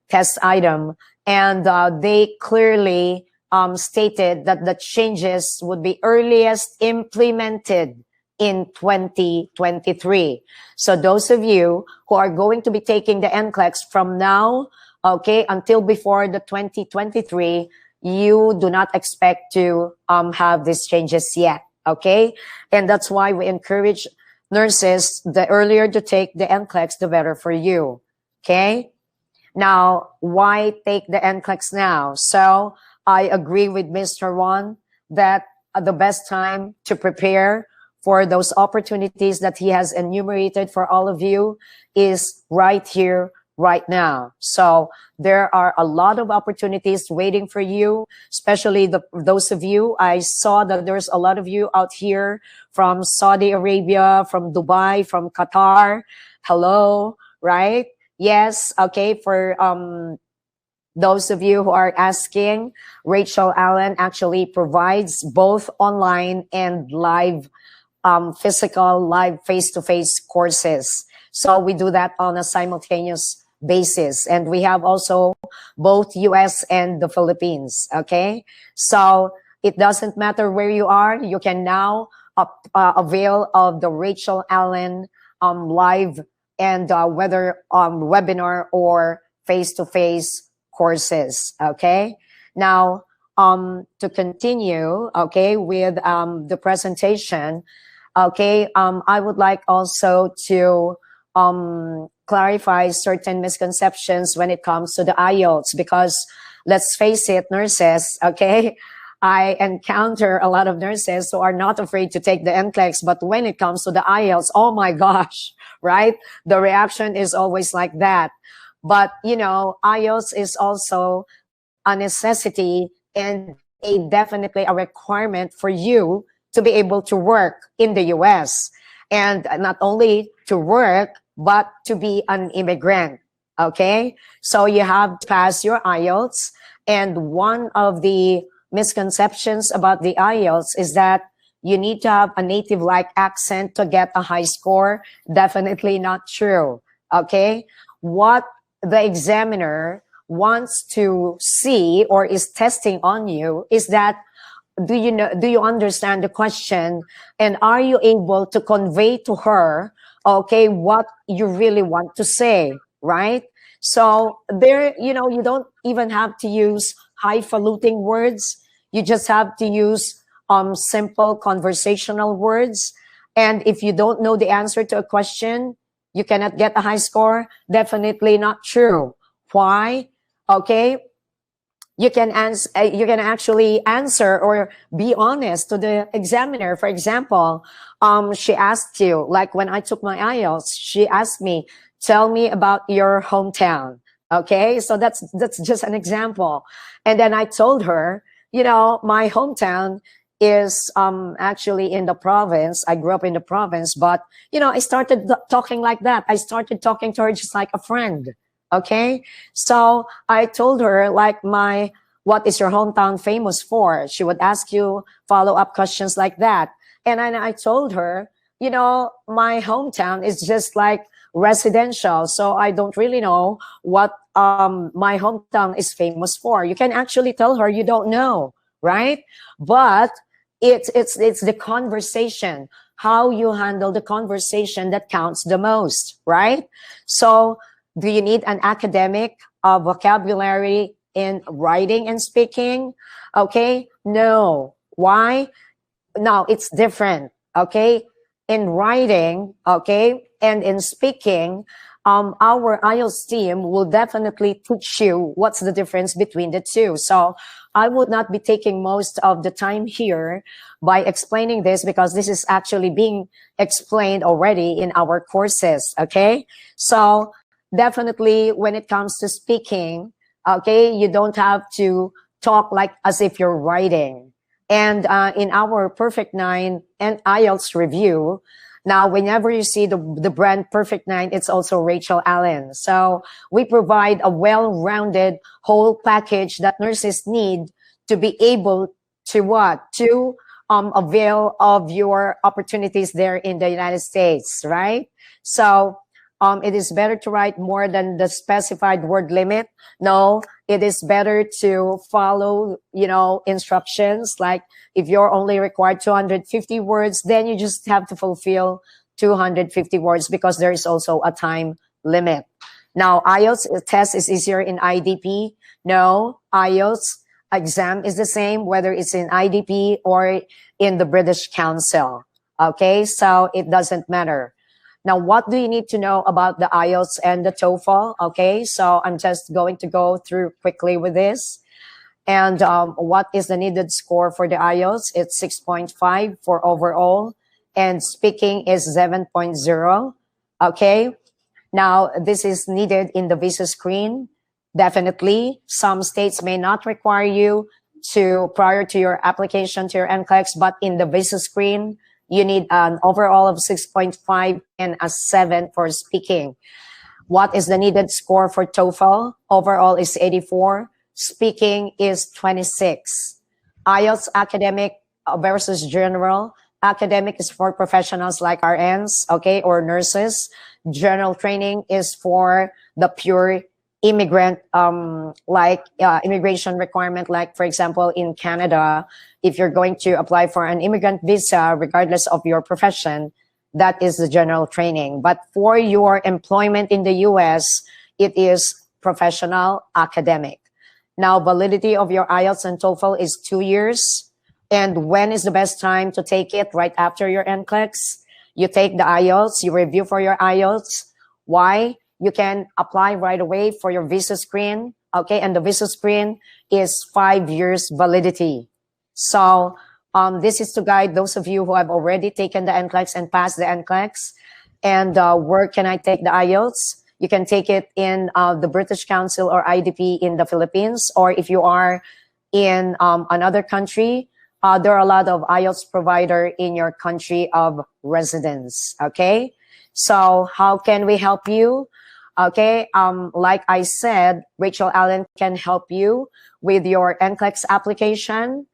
test item. And they clearly stated that the changes would be earliest implemented in 2023. So those of you who are going to be taking the NCLEX from now, okay, until before the 2023, you do not expect to have these changes yet, okay? And that's why we encourage nurses, the earlier to take the NCLEX, the better for you, okay? Now, why take the NCLEX now? So I agree with Mr. Ron that the best time to prepare for those opportunities that he has enumerated for all of you is right here, right now. So there are a lot of opportunities waiting for you, especially those of you. I saw that there's a lot of you out here from Saudi Arabia, from Dubai, from Qatar. Hello, right? Yes, okay, for those of you who are asking, Rachell Allen actually provides both online and live physical, live face-to-face courses. So we do that on a simultaneous basis. And we have also both US and the Philippines, okay? So it doesn't matter where you are, you can now avail of the Rachell Allen live and whether webinar or face-to-face courses, okay? Now, to continue, okay, with the presentation, okay, I would like also to clarify certain misconceptions when it comes to the IELTS, because let's face it, nurses, okay, I encounter a lot of nurses who are not afraid to take the NCLEX, but when it comes to the IELTS, oh my gosh, right? The reaction is always like that. But, IELTS is also a necessity and definitely a requirement for you to be able to work in the US. And not only to work, but to be an immigrant, okay? So you have to pass your IELTS. And one of the misconceptions about the IELTS is that you need to have a native-like accent to get a high score. Definitely not true, okay? What the examiner wants to see or is testing on you is that do you understand the question, and are you able to convey to her, okay, what you really want to say, right? So there, you don't even have to use highfalutin words. You just have to use simple conversational words. And if you don't know the answer to a question, you cannot get a high score. Definitely not true. Why? Okay. You can actually answer or be honest to the examiner. For example, she asked you, like when I took my IELTS, she asked me, tell me about your hometown. Okay, so that's just an example. And then I told her, my hometown is actually in the province. I grew up in the province, but I started talking like that. I started talking to her just like a friend. Okay, so I told her like what is your hometown famous for? She would ask you follow-up questions like that. And I told her, my hometown is just like residential. So I don't really know what my hometown is famous for. You can actually tell her you don't know, right? But it's the conversation, how you handle the conversation that counts the most, right? So do you need an academic vocabulary in writing and speaking? Okay, no. Why? No, it's different. Okay, in writing, okay, And in speaking, our IELTS team will definitely teach you what's the difference between the two. So I would not be taking most of the time here by explaining this, because this is actually being explained already in our courses, okay? So definitely when it comes to speaking, okay, you don't have to talk like as if you're writing. And in our Perfect 9 and IELTS review, now, whenever you see the brand Perfect 9, it's also Rachell Allen. So we provide a well-rounded whole package that nurses need to be able to what? To avail of your opportunities there in the United States, right? So it is better to write more than the specified word limit. No, it is better to follow, instructions. Like if you're only required 250 words, then you just have to fulfill 250 words, because there is also a time limit. Now, IELTS test is easier in IDP. No, IELTS exam is the same, whether it's in IDP or in the British Council. Okay, so it doesn't matter. Now, what do you need to know about the IELTS and the TOEFL? Okay, so I'm just going to go through quickly with this. And what is the needed score for the IELTS? It's 6.5 for overall, and speaking is 7.0. Okay, now this is needed in the visa screen. Definitely, some states may not require you to prior to your application to your NCLEX, but in the visa screen, you need an overall of 6.5 and a 7 for speaking. What is the needed score for TOEFL? Overall is 84. Speaking is 26. IELTS academic versus general. Academic is for professionals like RNs, okay, or nurses. General training is for the pure immigrant, immigration requirement, like for example, in Canada, if you're going to apply for an immigrant visa, regardless of your profession, that is the general training. But for your employment in the US, it is professional academic. Now, validity of your IELTS and TOEFL is 2 years. And when is the best time to take it? Right after your NCLEX. You take the IELTS, you review for your IELTS. Why? You can apply right away for your visa screen, okay? And the visa screen is 5 years validity. So this is to guide those of you who have already taken the NCLEX and passed the NCLEX. And where can I take the IELTS? You can take it in the British Council or IDP in the Philippines, or if you are in another country, there are a lot of IELTS provider in your country of residence, okay? So how can we help you? Okay, like I said, Rachell Allen can help you with your NCLEX application,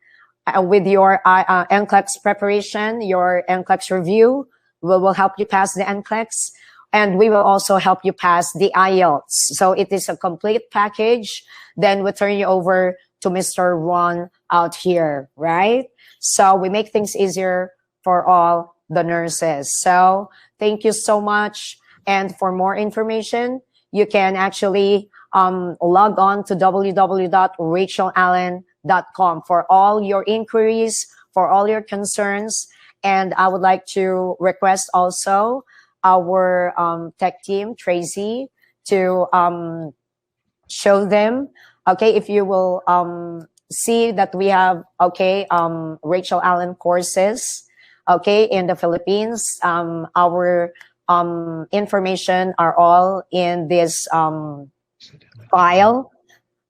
with your NCLEX preparation, your NCLEX review. We will help you pass the NCLEX, and we will also help you pass the IELTS. So it is a complete package. Then we turn you over to Mr. Ron out here, right? So we make things easier for all the nurses. So thank you so much. And for more information, you can actually log on to www.rachellallen.com for all your inquiries, for all your concerns. And I would like to request also our tech team, Tracy, to show them, okay, if you will see that we have, okay, Rachell Allen courses, okay, in the Philippines. Our information are all in this file,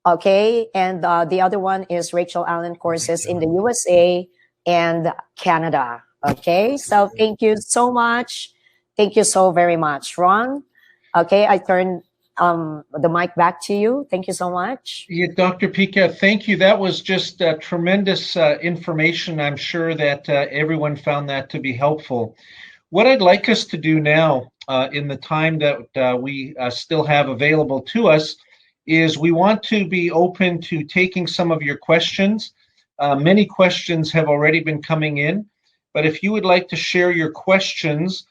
okay, and the other one is Rachell Allen courses in the USA and Canada, okay. So thank you so much. Thank you so very much, Ron. Okay, I turn the mic back to you. Thank you so much. Yeah, Dr. Pica, thank you. That was just tremendous information. I'm sure that everyone found that to be helpful. What I'd like us to do now, in the time that we still have available to us, is we want to be open to taking some of your questions. Many questions have already been coming in, but if you would like to share your questions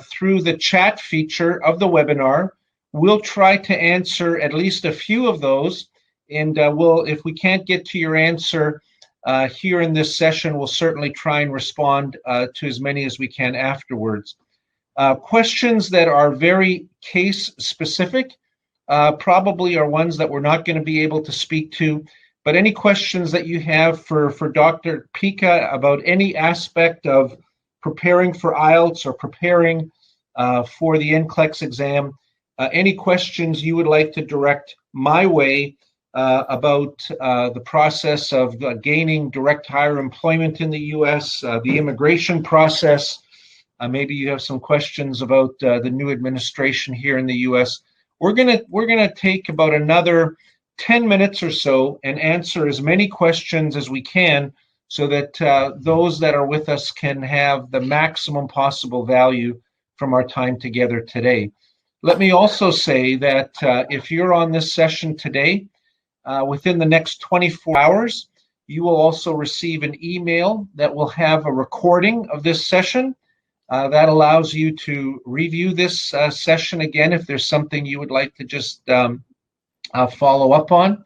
through the chat feature of the webinar, we'll try to answer at least a few of those, and we'll, if we can't get to your answer here in this session, we'll certainly try and respond to as many as we can afterwards. Questions that are very case specific probably are ones that we're not going to be able to speak to. But any questions that you have for Dr. Pica about any aspect of preparing for IELTS or preparing for the NCLEX exam, any questions you would like to direct my way about the process of gaining direct hire employment in the U.S., the immigration process, maybe you have some questions about the new administration here in the U.S. We're gonna take about another 10 minutes or so and answer as many questions as we can so that those that are with us can have the maximum possible value from our time together today. Let me also say that if you're on this session today, within the next 24 hours, you will also receive an email that will have a recording of this session. That allows you to review this session again if there's something you would like to just follow up on.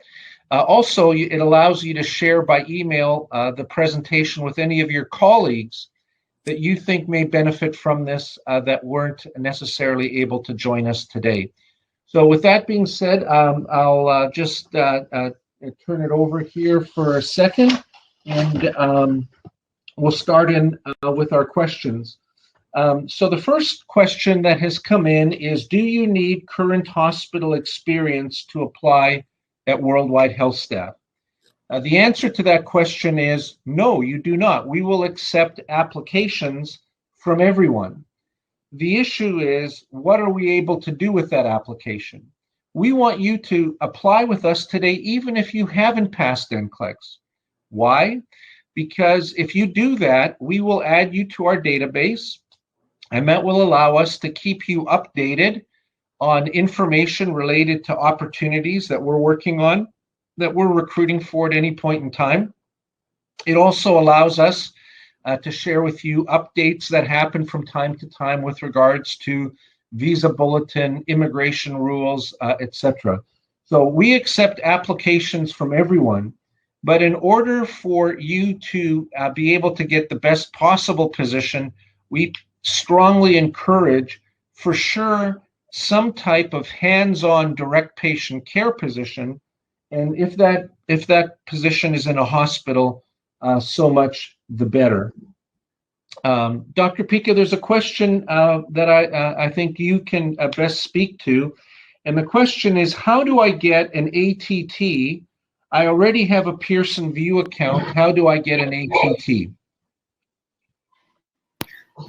Also, it allows you to share by email the presentation with any of your colleagues that you think may benefit from this that weren't necessarily able to join us today. So with that being said, I'll just turn it over here for a second, and we'll start in with our questions. So the first question that has come in is, do you need current hospital experience to apply at WorldWide HealthStaff? The answer to that question is no, you do not. We will accept applications from everyone. The issue is, what are we able to do with that application? We want you to apply with us today, even if you haven't passed NCLEX. Why? Because if you do that, we will add you to our database, and that will allow us to keep you updated on information related to opportunities that we're working on, that we're recruiting for at any point in time. It also allows us to share with you updates that happen from time to time with regards to visa bulletin, immigration rules, etc. So we accept applications from everyone, but in order for you to be able to get the best possible position, we strongly encourage, for sure, some type of hands-on direct patient care position. And if that position is in a hospital, so much the better. Dr. Pica, there's a question that I think you can best speak to. And the question is, how do I get an ATT? I already have a Pearson VUE account. How do I get an ATT?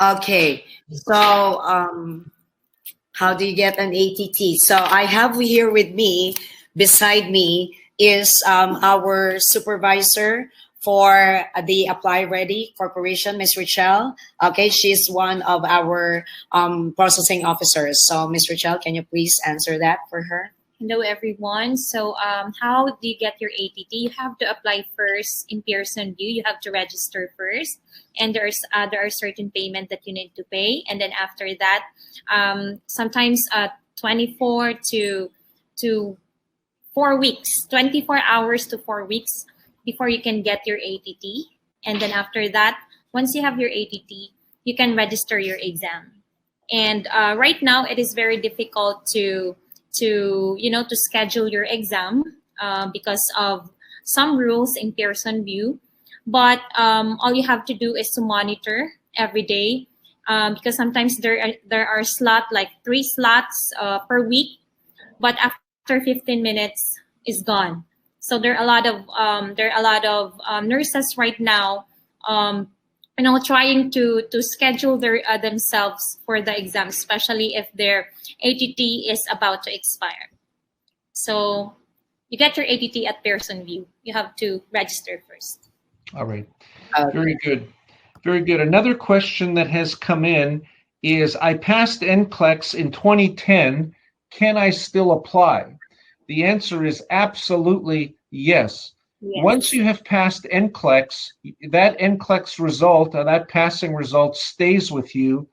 Okay, so how do you get an ATT? So I have here with me, beside me, is our supervisor for the Apply Ready Corporation, Ms. Rachell. Okay, she's one of our processing officers. So Ms. Rachell, can you please answer that for her? Hello, everyone. So how do you get your ATT? You have to apply first in Pearson VUE. You have to register first. And there are certain payment that you need to pay. And then after that, sometimes 24 to 4 weeks, 24 hours to 4 weeks before you can get your ATT. And then after that, once you have your ATT, you can register your exam. And right now, it is very difficult to schedule your exam because of some rules in Pearson VUE. But all you have to do is to monitor every day because sometimes there are slots, like 3 slots per week, but after 15 minutes is gone. So there are a lot of nurses right now trying to schedule themselves for the exam, especially if their ATT is about to expire. So you get your ATT at Pearson VUE. You have to register first. All right. Very good. Very good. Another question that has come in is, I passed NCLEX in 2010. Can I still apply? The answer is absolutely yes. Yes. Once you have passed NCLEX, that NCLEX result, that passing result stays with you.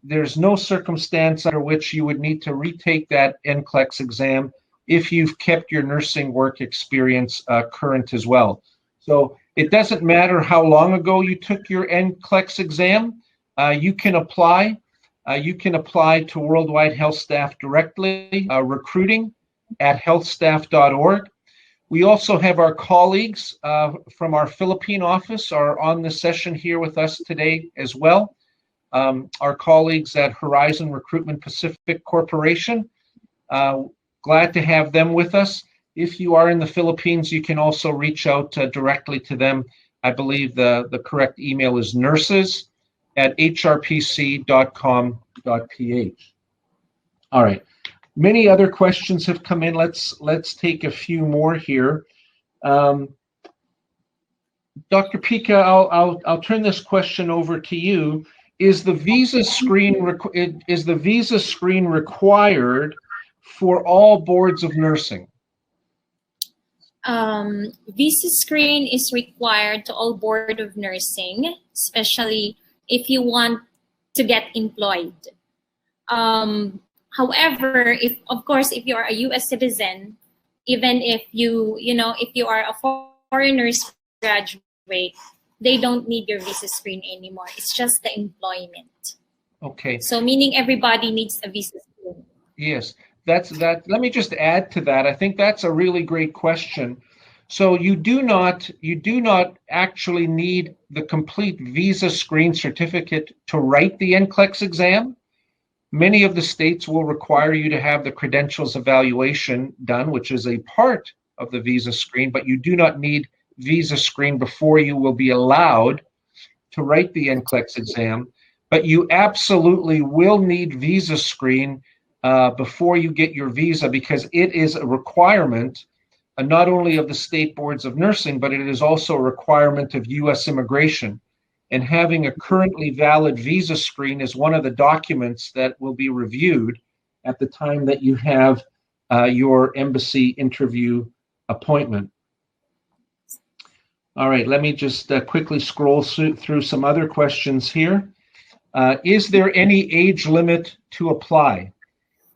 There's no circumstance under which you would need to retake that NCLEX exam if you've kept your nursing work experience current as well. So it doesn't matter how long ago you took your NCLEX exam, you can apply. You can apply to Worldwide Health Staff directly, recruiting@healthstaff.org. We also have our colleagues from our Philippine office are on the session here with us today as well. Our colleagues at Horizon Recruitment Pacific Corporation. Glad to have them with us. If you are in the Philippines, you can also reach out directly to them. I believe the correct email is nurses@hrpc.com.ph. All right. Many other questions have come in. Let's take a few more here. Dr. Pica, I'll turn this question over to you. Is the visa screen required for all boards of nursing? Visa screen is required to all board of nursing, especially if you want to get employed. However, if you are a U.S. citizen, even if you are a foreigner's graduate, they don't need your visa screen anymore. It's just the employment. Okay. So meaning everybody needs a visa screen. Yes, that's that. Let me just add to that. I think that's a really great question. So you do not actually need the complete visa screen certificate to write the NCLEX exam. Many of the states will require you to have the credentials evaluation done, which is a part of the visa screen, but you do not need visa screen before you will be allowed to write the NCLEX exam. But you absolutely will need visa screen before you get your visa, because it is a requirement not only of the state boards of nursing, but it is also a requirement of U.S. immigration. And having a currently valid visa screen is one of the documents that will be reviewed at the time that you have your embassy interview appointment. All right, let me just quickly scroll through some other questions here. Is there any age limit to apply?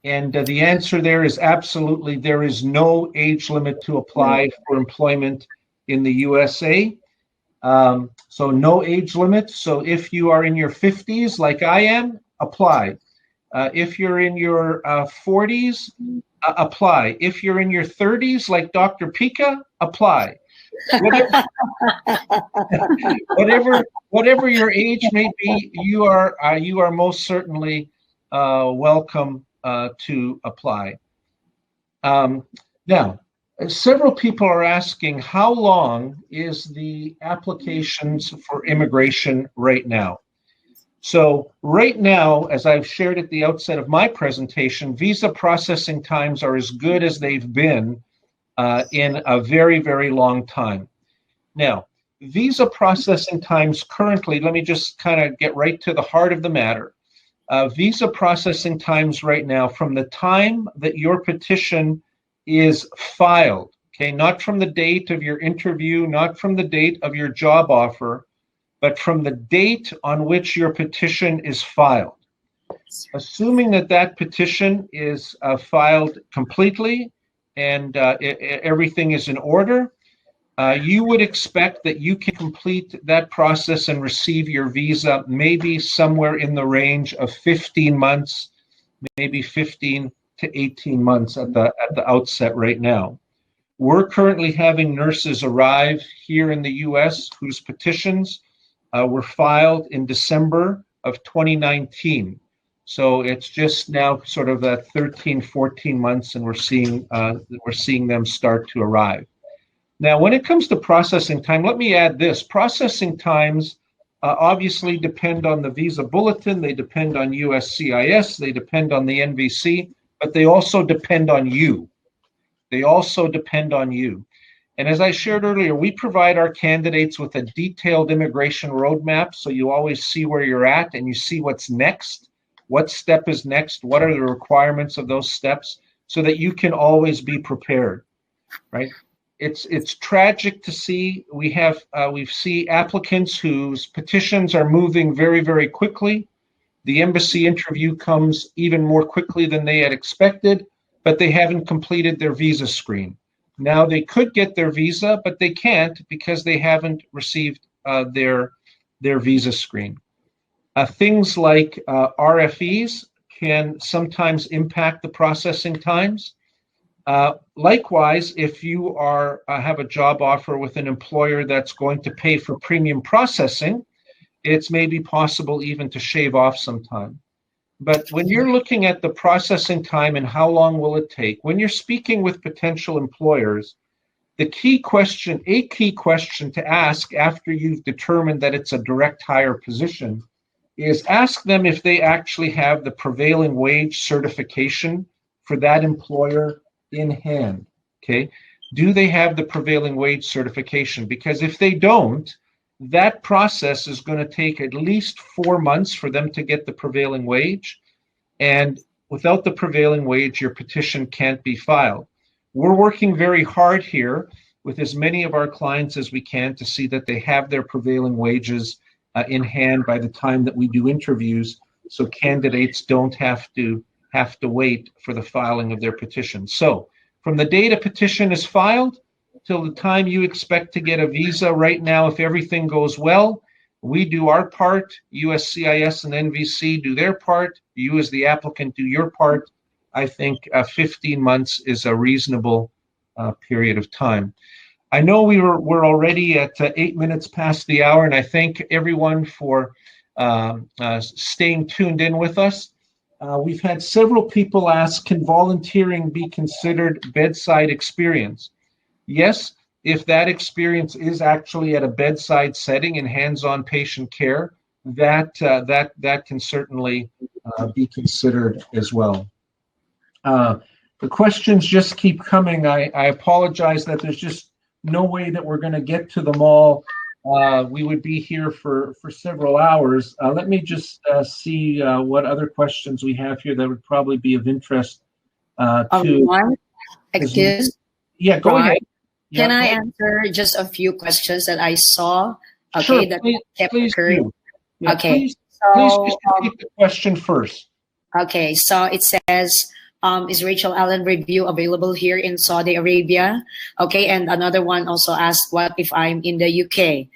And the answer there is absolutely, there is no age limit to apply for employment in the USA. So no age limit. So if you are in your 50s, like I am, apply. If you're in your 40s, apply. If you're in your 30s, like Dr. Pika, apply. Whatever your age may be, you are most certainly welcome to apply. Now, several people are asking, how long is the applications for immigration right now? So right now, as I've shared at the outset of my presentation, visa processing times are as good as they've been in a very, very long time. Now, visa processing times currently, let me just kind of get right to the heart of the matter. Visa processing times right now, from the time that your petition is filed, okay, not from the date of your interview, not from the date of your job offer, but from the date on which your petition is filed. Assuming that that petition is filed completely and everything is in order, you would expect that you can complete that process and receive your visa maybe somewhere in the range of 15 months, maybe 15 to 18 months at the outset right now. We're currently having nurses arrive here in the US whose petitions were filed in December of 2019. So it's just now sort of that 13, 14 months, and we're seeing them start to arrive. Now, when it comes to processing time, let me add this. Processing times obviously depend on the visa bulletin, they depend on USCIS, they depend on the NVC, but they also depend on you. They also depend on you. And as I shared earlier, we provide our candidates with a detailed immigration roadmap, so you always see where you're at and you see what's next, what step is next, what are the requirements of those steps, so that you can always be prepared, right? It's tragic to see. We see applicants whose petitions are moving very, very quickly. The embassy interview comes even more quickly than they had expected, but they haven't completed their visa screen. Now they could get their visa, but they can't because they haven't received their visa screen. Things like RFEs can sometimes impact the processing times. Likewise, if you have a job offer with an employer that's going to pay for premium processing, it's maybe possible even to shave off some time. But when you're looking at the processing time and how long will it take, when you're speaking with potential employers, a key question to ask after you've determined that it's a direct hire position is ask them if they actually have the prevailing wage certification for that employer in hand. Okay, do they have the prevailing wage certification? Because if they don't, that process is going to take at least 4 months for them to get the prevailing wage. And without the prevailing wage, your petition can't be filed. We're working very hard here with as many of our clients as we can to see that they have their prevailing wages in hand by the time that we do interviews, so candidates don't have to wait for the filing of their petition. So from the date a petition is filed till the time you expect to get a visa, right now, if everything goes well, we do our part, USCIS and NVC do their part, you as the applicant do your part. I think 15 months is a reasonable period of time. I know we're already at 8 minutes past the hour, and I thank everyone for staying tuned in with us. We've had several people ask, can volunteering be considered bedside experience? Yes, if that experience is actually at a bedside setting and hands-on patient care, that can certainly be considered as well. The questions just keep coming. I apologize that there's just no way that we're going to get to them all. We would be here for several hours. Let me just see what other questions we have here that would probably be of interest to. Ron, excuse. Yeah, go Ron, ahead. Can Yeah, I answer just a few questions that I saw? Okay, sure, that please, kept please occurring. do. Yeah, Okay, please so just repeat the question first. okay, so it says, is Rachel Allen review available here in Saudi Arabia? Okay, and another one also asked, what if I'm in the UK?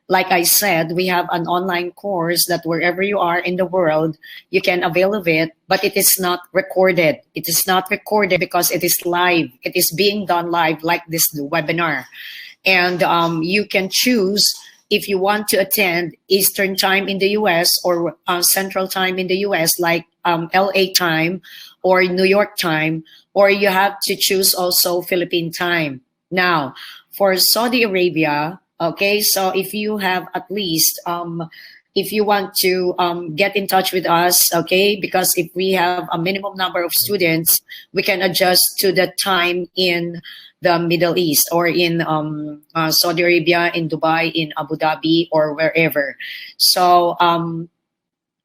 Like I said, we have an online course that wherever you are in the world, you can avail of it, but it is not recorded. It is not recorded because it is live. It is being done live, like this webinar. And you can choose if you want to attend Eastern time in the US or Central time in the US, like LA time or New York time, or you have to choose also Philippine time. Now, for Saudi Arabia, okay, so if you have at least, if you want to get in touch with us, okay, because if we have a minimum number of students, we can adjust to the time in the Middle East or in Saudi Arabia, in Dubai, in Abu Dhabi, or wherever. So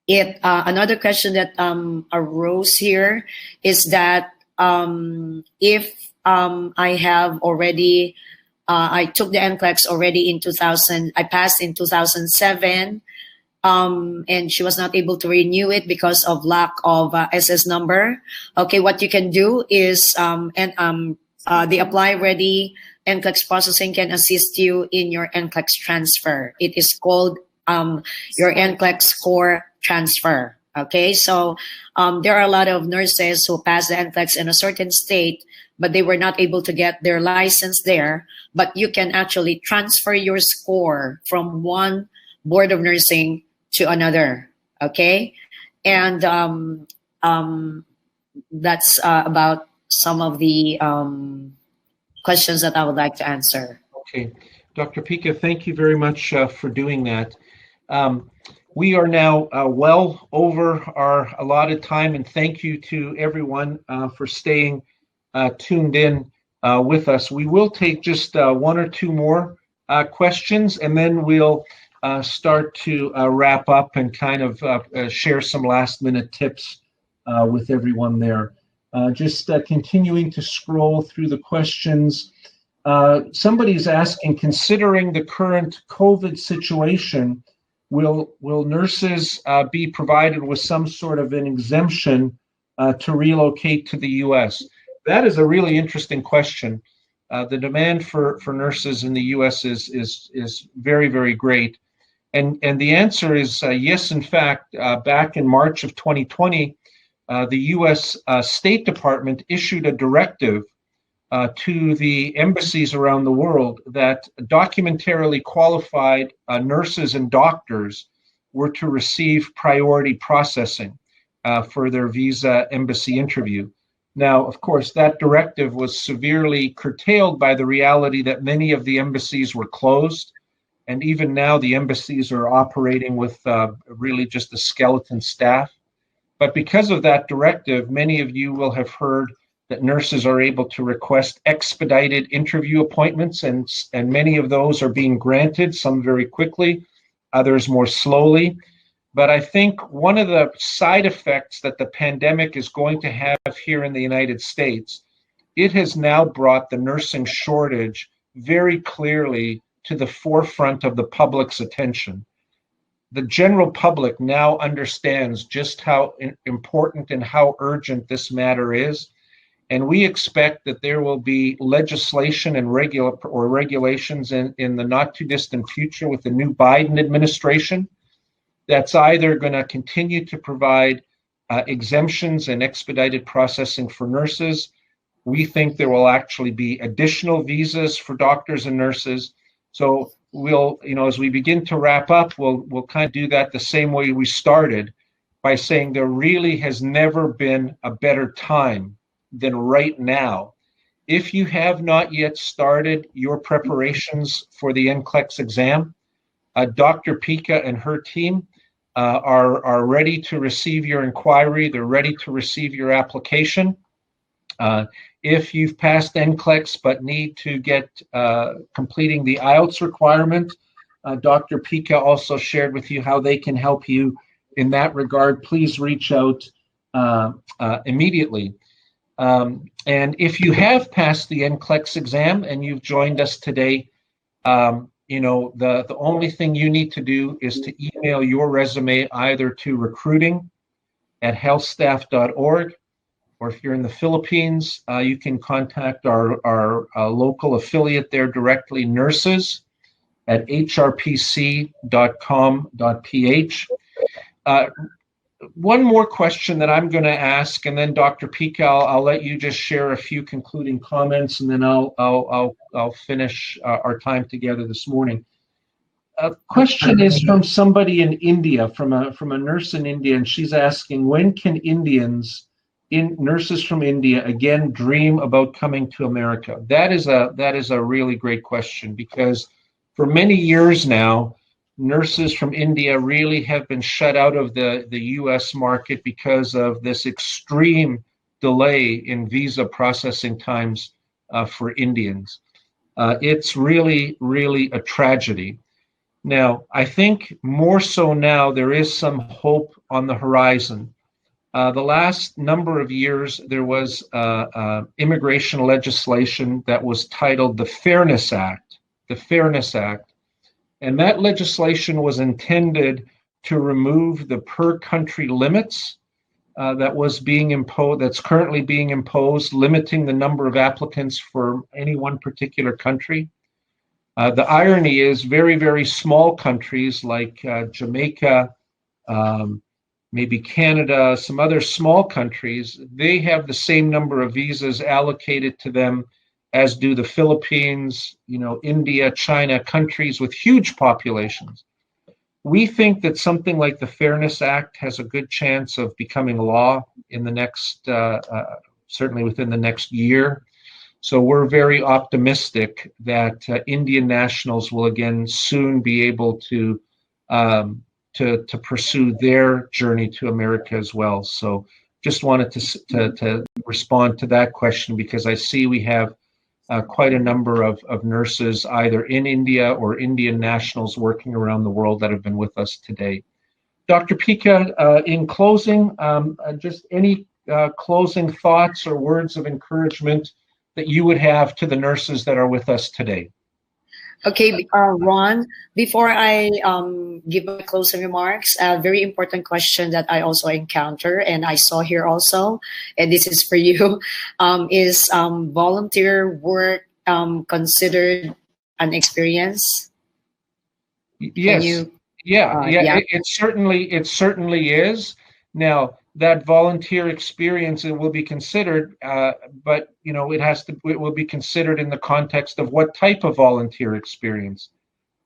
another question that arose here is that if I have already, I took the NCLEX already in 2000, I passed in 2007, and she was not able to renew it because of lack of SS number. Okay, what you can do is, the Apply Ready NCLEX processing can assist you in your NCLEX transfer. It is called your NCLEX score transfer. Okay, so there are a lot of nurses who pass the NCLEX in a certain state, but they were not able to get their license there. But you can actually transfer your score from one board of nursing to another. Okay, and that's about some of the questions that I would like to answer. Okay, Dr. Pica, thank you very much for doing that. We are now well over our allotted time, and thank you to everyone for staying tuned in with us. We will take just one or two more questions, and then we'll start to wrap up and kind of share some last-minute tips with everyone there. Just continuing to scroll through the questions. Somebody's asking, considering the current COVID situation, will nurses be provided with some sort of an exemption to relocate to the U.S.? That is a really interesting question. The demand for nurses in the U.S. is very, very great. And the answer is yes. In fact, back in March of 2020, the U.S. State Department issued a directive to the embassies around the world that documentarily qualified nurses and doctors were to receive priority processing for their visa embassy interview. Now, of course, that directive was severely curtailed by the reality that many of the embassies were closed. And even now, the embassies are operating with really just a skeleton staff. But because of that directive, many of you will have heard that nurses are able to request expedited interview appointments, and many of those are being granted, some very quickly, others more slowly. But I think one of the side effects that the pandemic is going to have here in the United States, it has now brought the nursing shortage very clearly to the forefront of the public's attention. The general public now understands just how important and how urgent this matter is. And we expect that there will be legislation and regulations in the not too distant future with the new Biden administration that's either going to continue to provide exemptions and expedited processing for nurses. We think there will actually be additional visas for doctors and nurses. So we'll, as we begin to wrap up, we'll kind of do that the same way we started, by saying there really has never been a better time than right now. If you have not yet started your preparations for the NCLEX exam, Dr. Pika and her team are ready to receive your inquiry. They're ready to receive your application. If you've passed NCLEX but need to get completing the IELTS requirement, Dr. Pika also shared with you how they can help you in that regard. Please reach out immediately. And if you have passed the NCLEX exam and you've joined us today, the only thing you need to do is to email your resume either to recruiting@healthstaff.org, or if you're in the Philippines, you can contact our local affiliate there directly, nurses@hrpc.com.ph. One more question that I'm going to ask, and then Dr. Pika, I'll let you just share a few concluding comments, and then I'll finish our time together this morning. A question is from somebody in India, from a nurse in India, and she's asking, when can nurses from India again dream about coming to America? That is a really great question, because for many years now, nurses from India really have been shut out of the U.S. market because of this extreme delay in visa processing times for Indians. It's really, really a tragedy. Now, I think more so now there is some hope on the horizon. The last number of years, there was immigration legislation that was titled the Fairness Act. And that legislation was intended to remove the per country limits that's currently being imposed, limiting the number of applicants for any one particular country. The irony is very, very small countries like Jamaica, maybe Canada, some other small countries, they have the same number of visas allocated to them as do the Philippines, India, China, countries with huge populations. We think that something like the Fairness Act has a good chance of becoming law in the next, certainly within the next year. So we're very optimistic that Indian nationals will again soon be able to pursue their journey to America as well. So just wanted to respond to that question, because I see we have quite a number of nurses either in India or Indian nationals working around the world that have been with us today. Dr. Pika, in closing, just any closing thoughts or words of encouragement that you would have to the nurses that are with us today? Okay, Ron, before I give my closing remarks, a very important question that I also encounter and I saw here also, and this is for you, is volunteer work considered an experience? Yes. Yeah, Yeah. it certainly is. Now, that volunteer experience, it will be considered, but it will be considered in the context of what type of volunteer experience.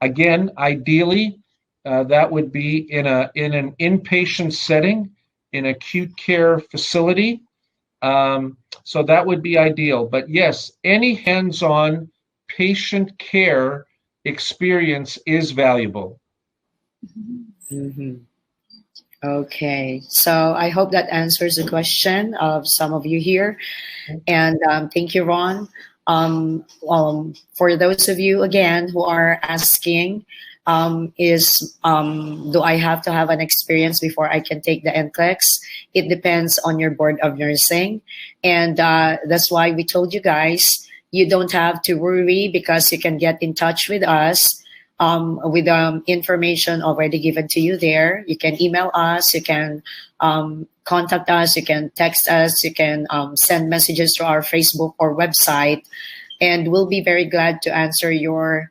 Again, ideally, that would be in an inpatient setting, in acute care facility. So that would be ideal. But yes, any hands-on patient care experience is valuable. Mhm. Okay, so I hope that answers the question of some of you here. And thank you, Ron. For those of you, again, who are asking, do I have to have an experience before I can take the NCLEX? It depends on your board of nursing. And that's why we told you guys, you don't have to worry because you can get in touch with us with information already given to you there. You can email us, you can contact us, you can text us, you can send messages to our Facebook or website, and we'll be very glad to answer your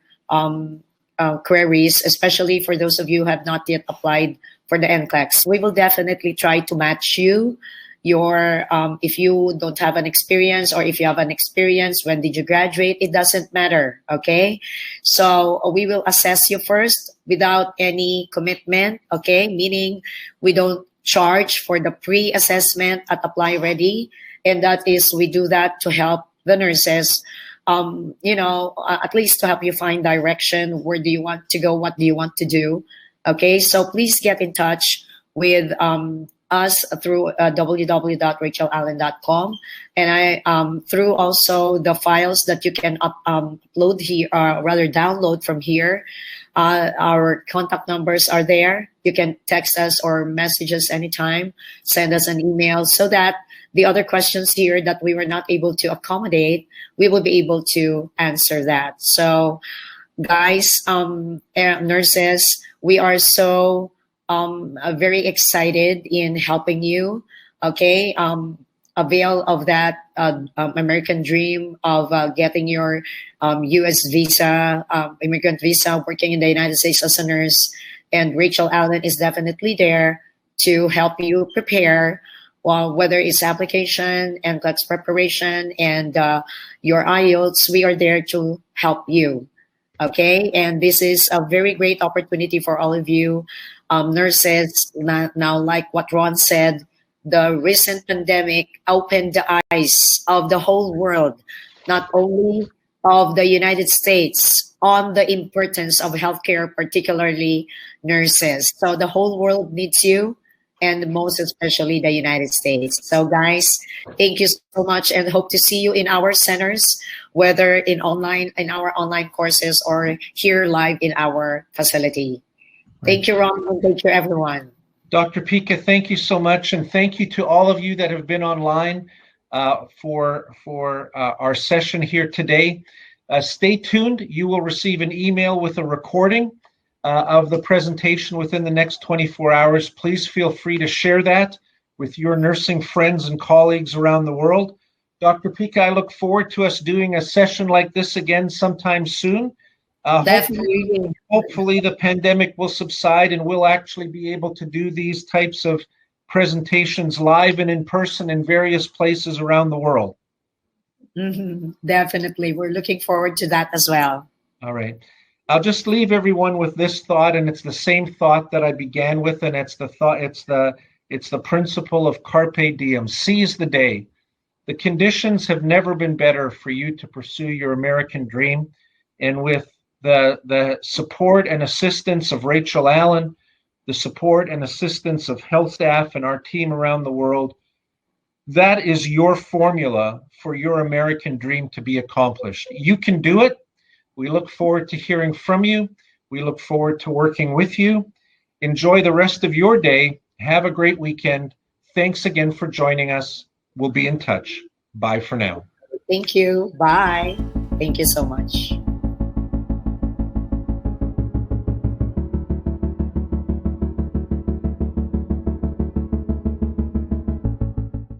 queries, especially for those of you who have not yet applied for the NCLEX. We will definitely try to match you. If you don't have an experience, or if you have an experience, when did you graduate? It doesn't matter. Okay, so we will assess you first without any commitment. Okay, meaning we don't charge for the pre-assessment at Apply Ready, and that is, we do that to help the nurses, at least to help you find direction. Where do you want to go? What do you want to do? Okay, so please get in touch with us through www.rachellallen.com, and I through also the files that you can upload here, rather download from here. Our contact numbers are there. You can text us or message us anytime, send us an email, so that the other questions here that we were not able to accommodate, we will be able to answer that. So guys, nurses, we are so very excited in helping you. Okay, avail of that American dream of getting your U.S. visa, immigrant visa, working in the United States as a nurse. And Rachell Allen is definitely there to help you prepare, whether it's application, NCLEX preparation, and your IELTS. We are there to help you. Okay, and this is a very great opportunity for all of you nurses. Now, like what Ron said, the recent pandemic opened the eyes of the whole world, not only of the United States, on the importance of healthcare, particularly nurses. So the whole world needs you, and most especially the United States. So guys, thank you so much, and hope to see you in our centers, whether in our online courses, or here live in our facility. Thank you, Ron, and thank you, everyone. Dr. Pica, thank you so much, and thank you to all of you that have been online for our session here today. Stay tuned. You will receive an email with a recording of the presentation within the next 24 hours. Please feel free to share that with your nursing friends and colleagues around the world. Dr. Pica, I look forward to us doing a session like this again sometime soon. Hopefully the pandemic will subside, and we'll actually be able to do these types of presentations live and in person in various places around the world. Definitely. We're looking forward to that as well. All right. I'll just leave everyone with this thought, and it's the same thought that I began with, and it's the principle of carpe diem, seize the day. The conditions have never been better for you to pursue your American dream, and with the support and assistance of Rachell Allen, the support and assistance of health staff and our team around the world, that is your formula for your American dream to be accomplished. You can do it. We look forward to hearing from you. We look forward to working with you. Enjoy the rest of your day. Have a great weekend. Thanks again for joining us. We'll be in touch. Bye for now. Thank you. Bye. Thank you so much.